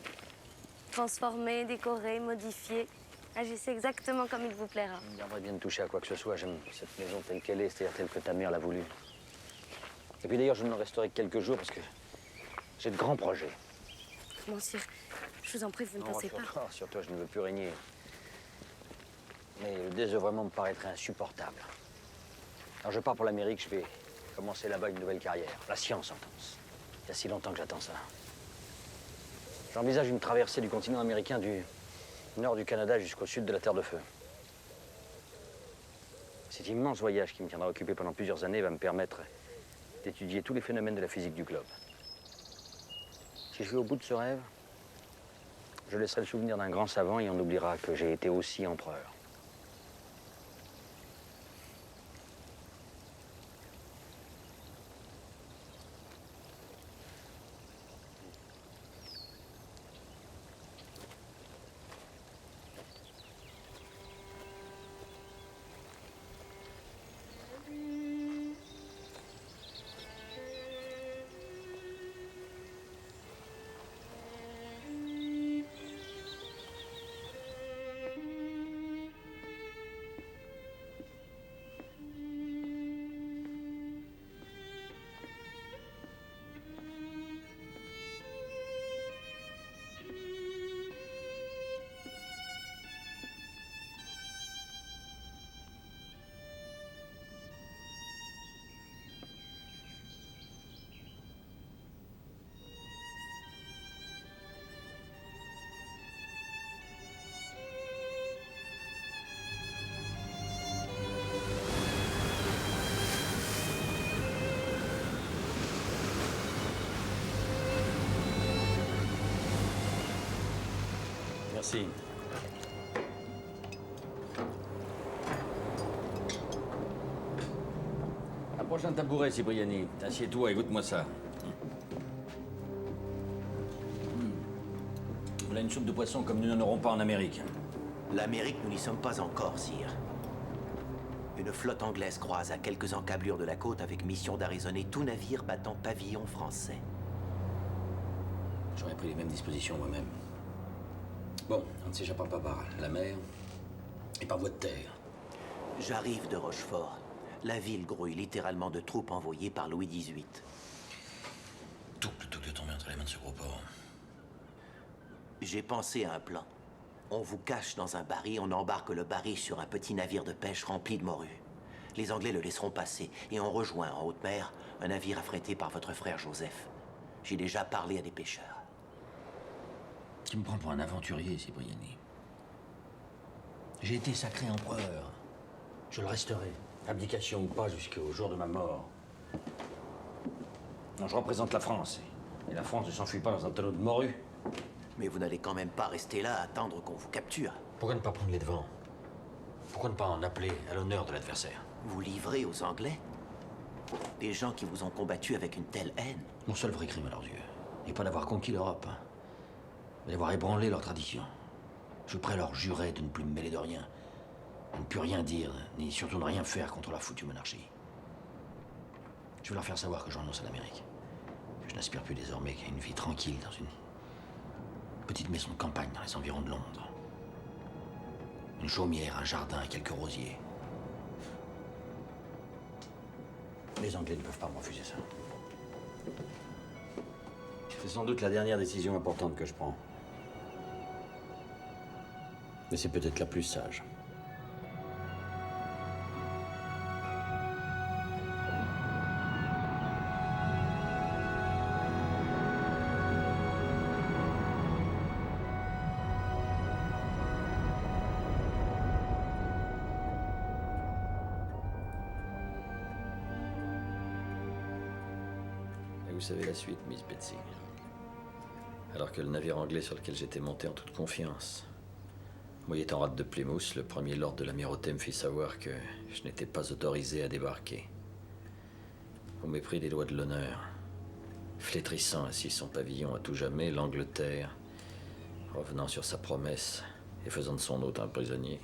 Transformé, décoré, modifié. Agissez exactement comme il vous plaira. Je me garderais bien de toucher à quoi que ce soit. J'aime cette maison telle qu'elle est, c'est-à-dire telle que ta mère l'a voulu. Et puis d'ailleurs, je ne resterai que quelques jours parce que j'ai de grands projets. Mon sire, je vous en prie, vous ne pensez pas. Sur toi, je ne veux plus régner. Mais le désœuvrement me paraîtrait insupportable. Alors je pars pour l'Amérique, je vais commencer là-bas une nouvelle carrière. La science, intense. Il y a si longtemps que j'attends ça. J'envisage une traversée du continent américain du nord du Canada jusqu'au sud de la Terre de Feu. Cet immense voyage qui me tiendra occupé pendant plusieurs années va me permettre d'étudier tous les phénomènes de la physique du globe. Si je vais au bout de ce rêve, je laisserai le souvenir d'un grand savant et on oubliera que j'ai été aussi empereur. Merci. Approche un tabouret, Cipriani. Assieds-toi, écoute-moi ça. Voilà une soupe de poisson comme nous n'en aurons pas en Amérique. L'Amérique, nous n'y sommes pas encore, sire. Une flotte anglaise croise à quelques encablures de la côte avec mission d'arraisonner tout navire battant pavillon français. J'aurais pris les mêmes dispositions moi-même. Bon, on ne s'échappera pas par la mer et par voie de terre. J'arrive de Rochefort. La ville grouille littéralement de troupes envoyées par Louis XVIII. Tout plutôt que de tomber entre les mains de ce gros porc. J'ai pensé à un plan. On vous cache dans un baril, on embarque le baril sur un petit navire de pêche rempli de morues. Les Anglais le laisseront passer et on rejoint en haute mer un navire affrété par votre frère Joseph. J'ai déjà parlé à des pêcheurs. Tu me prends pour un aventurier, Cipriani. J'ai été sacré empereur. Je le resterai. Abdication ou pas, jusqu'au jour de ma mort. Non, je représente la France. Et la France ne s'enfuit pas dans un tonneau de morue. Mais vous n'allez quand même pas rester là à attendre qu'on vous capture. Pourquoi ne pas prendre les devants? Pourquoi ne pas en appeler à l'honneur de l'adversaire? Vous livrez aux Anglais? Des gens qui vous ont combattu avec une telle haine? Mon seul vrai crime à leurs yeux n'est pas d'avoir conquis l'Europe, mais d'avoir ébranlé leurs traditions. Je suis prêt à leur jurer de ne plus me mêler de rien, de ne plus rien dire, ni surtout de rien faire contre la foutue monarchie. Je veux leur faire savoir que je renonce à l'Amérique. Que je n'aspire plus désormais qu'à une vie tranquille dans une petite maison de campagne dans les environs de Londres. Une chaumière, un jardin et quelques rosiers. Les Anglais ne peuvent pas me refuser ça. C'est sans doute la dernière décision importante que je prends. Mais c'est peut-être la plus sage. Et vous savez la suite, Miss Betsy. Alors que le navire anglais sur lequel j'étais monté en toute confiance, mouillé en rade de Plymouth, le premier lord de l'Amirauté me fit savoir que je n'étais pas autorisé à débarquer. Au mépris des lois de l'honneur, flétrissant ainsi son pavillon à tout jamais, l'Angleterre, revenant sur sa promesse et faisant de son hôte un prisonnier,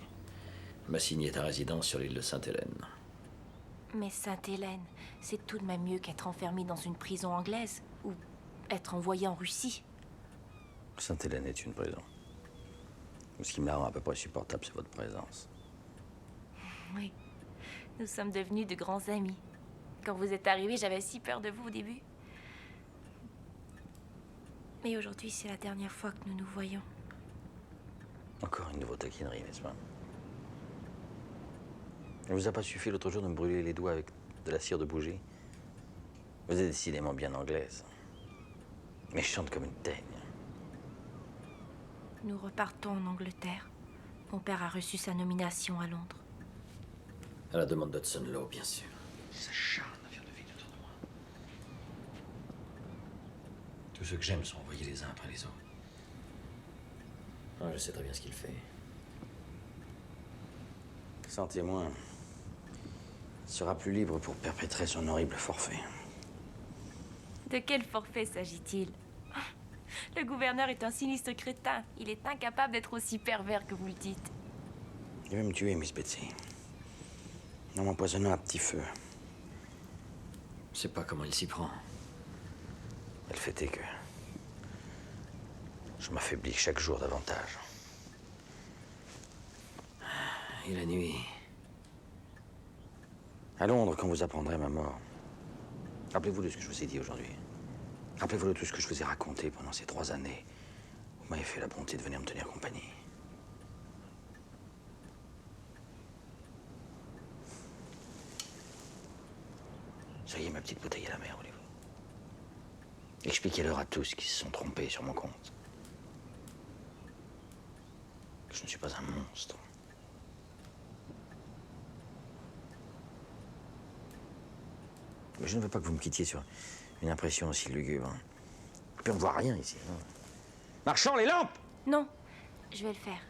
m'assignait à résidence sur l'île de Sainte-Hélène. Mais Sainte-Hélène, c'est tout de même mieux qu'être enfermé dans une prison anglaise ou être envoyé en Russie. Sainte-Hélène est une prison. Ce qui me la rend à peu près supportable, c'est votre présence. Oui, nous sommes devenus de grands amis. Quand vous êtes arrivé, j'avais si peur de vous au début. Mais aujourd'hui, c'est la dernière fois que nous nous voyons. Encore une nouveau taquinerie, n'est-ce pas? Il ne vous a pas suffi l'autre jour de me brûler les doigts avec de la cire de bougie? Vous êtes décidément bien anglaise. Méchante comme une teigne. Nous repartons en Angleterre. Mon père a reçu sa nomination à Londres. À la demande d'Hudson Law, bien sûr. Ça charne à faire de vie autour de moi. Tous ceux que j'aime sont envoyés les uns après les autres. Ah, je sais très bien ce qu'il fait. Sans témoin, il sera plus libre pour perpétrer son horrible forfait. De quel forfait s'agit-il? Le gouverneur est un sinistre crétin. Il est incapable d'être aussi pervers que vous le dites. Il veut me tuer, Miss Betsy. En m'empoisonnant à petit feu. Je sais pas comment il s'y prend. Mais le fait est que je m'affaiblis chaque jour davantage. Et la nuit. À Londres, quand vous apprendrez ma mort, rappelez-vous de ce que je vous ai dit aujourd'hui. Rappelez-vous de tout ce que je vous ai raconté pendant ces 3 années. Vous m'avez fait la bonté de venir me tenir compagnie. Soyez ma petite bouteille à la mer, voulez-vous. Expliquez-leur à tous qui se sont trompés sur mon compte. Que je ne suis pas un monstre. Mais je ne veux pas que vous me quittiez sur une impression aussi lugubre. Puis on ne voit rien ici. Non. Marchand, les lampes! Non, je vais le faire.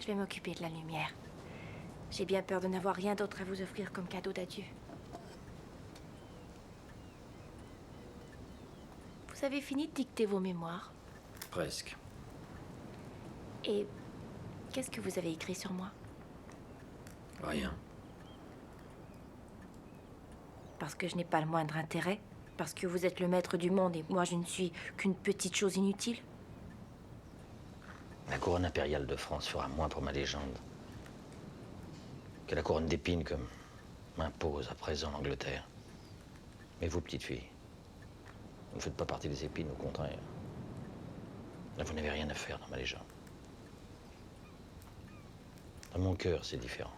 Je vais m'occuper de la lumière. J'ai bien peur de n'avoir rien d'autre à vous offrir comme cadeau d'adieu. Vous avez fini de dicter vos mémoires? Presque. Et qu'est-ce que vous avez écrit sur moi? Rien. Parce que je n'ai pas le moindre intérêt? Parce que vous êtes le maître du monde et moi je ne suis qu'une petite chose inutile? La couronne impériale de France fera moins pour ma légende que la couronne d'épines comme m'impose à présent l'Angleterre. Mais vous, petite fille, vous ne faites pas partie des épines, au contraire. Là, vous n'avez rien à faire dans ma légende. Dans mon cœur, c'est différent.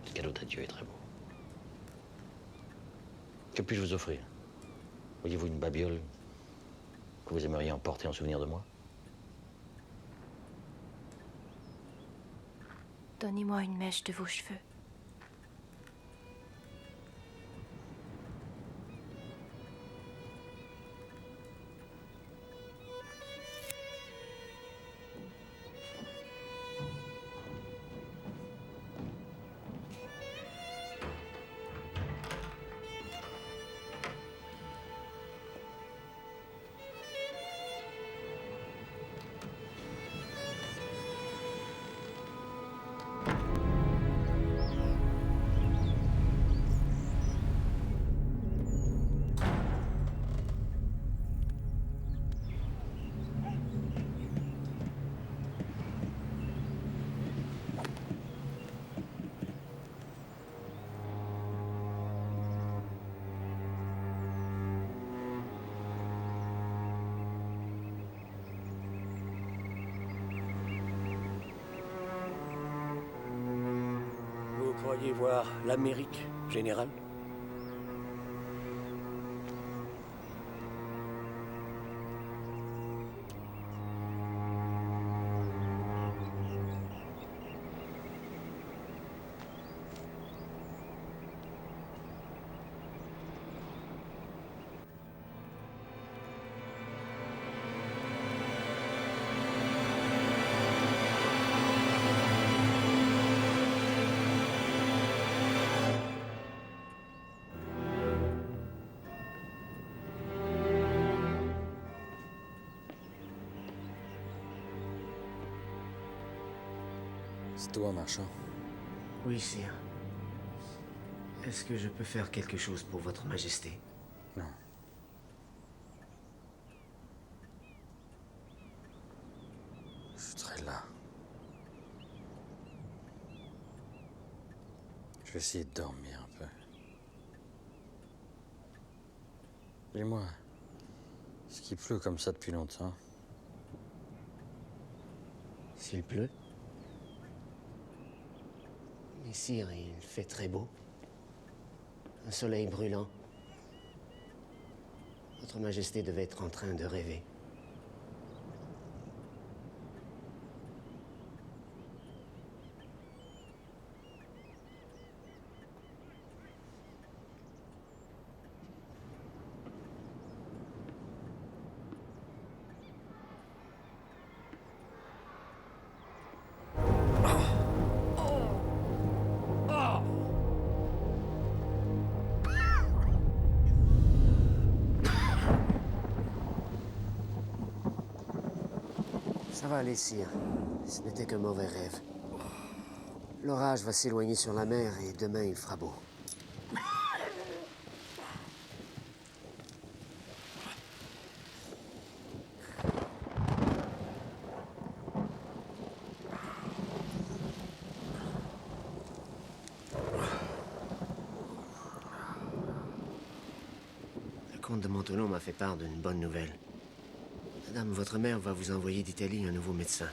Le cadeau d'adieu est très beau. Que puis-je vous offrir? Voyez-vous une babiole que vous aimeriez emporter en souvenir de moi? Donnez-moi une mèche de vos cheveux. Vous croyez voir l'Amérique, général? C'est toi, marchand. Oui, sire. Est-ce que je peux faire quelque chose pour votre majesté? Non. Je serai là. Je vais essayer de dormir un peu. Dis-moi, est-ce qu'il pleut comme ça depuis longtemps? S'il pleut? Mais sire, il fait très beau. Un soleil brûlant. Votre majesté devait être en train de rêver. Ça va aller, sire. Ce n'était qu'un mauvais rêve. L'orage va s'éloigner sur la mer et demain il fera beau. Le comte de Montolon m'a fait part d'une bonne nouvelle. Madame, votre mère va vous envoyer d'Italie un nouveau médecin.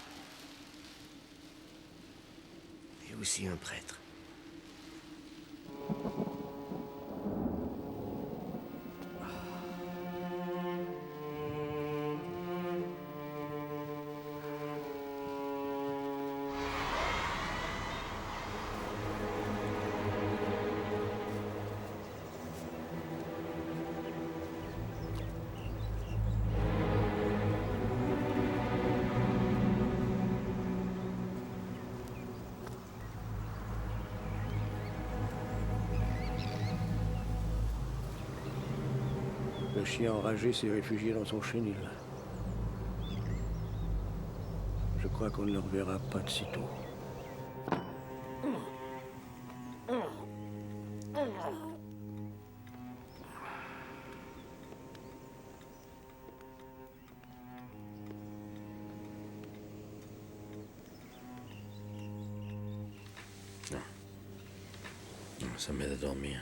Et aussi un prêtre. Le chien enragé s'est réfugié dans son chenil. Je crois qu'on ne le reverra pas de sitôt. Ça m'aide à dormir.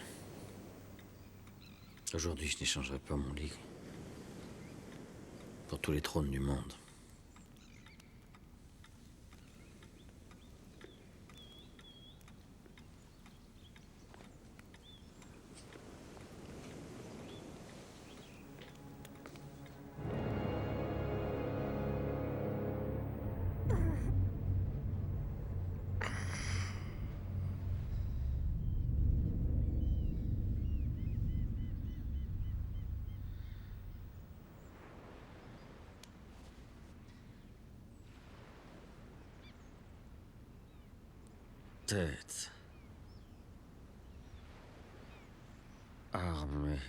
Aujourd'hui, je n'échangerai pas mon lit pour tous les trônes du monde. tête. Armée.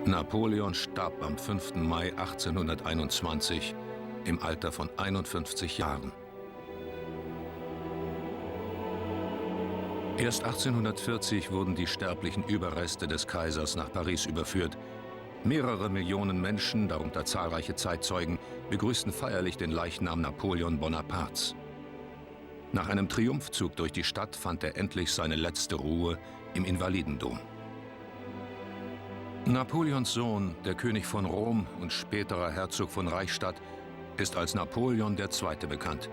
Napoleon starb am 5. Mai 1821 im Alter von 51 Jahren. Erst 1840 wurden die sterblichen Überreste des Kaisers nach Paris überführt. Mehrere Millionen Menschen, darunter zahlreiche Zeitzeugen, begrüßten feierlich den Leichnam Napoleon Bonapartes. Nach einem Triumphzug durch die Stadt fand er endlich seine letzte Ruhe im Invalidendom. Napoleons Sohn, der König von Rom und späterer Herzog von Reichstadt, ist als Napoleon II. Bekannt.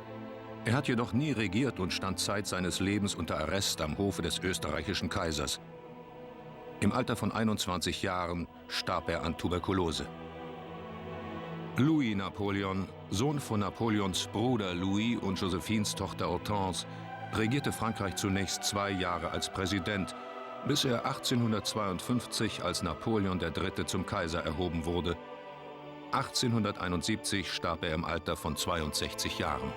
Er hat jedoch nie regiert und stand Zeit seines Lebens unter Arrest am Hofe des österreichischen Kaisers. Im Alter von 21 Jahren starb er an Tuberkulose. Louis Napoleon, Sohn von Napoleons Bruder Louis und Josephines Tochter Hortense, regierte Frankreich zunächst 2 Jahre als Präsident, bis er 1852 als Napoleon III. Zum Kaiser erhoben wurde. 1871 starb er im Alter von 62 Jahren.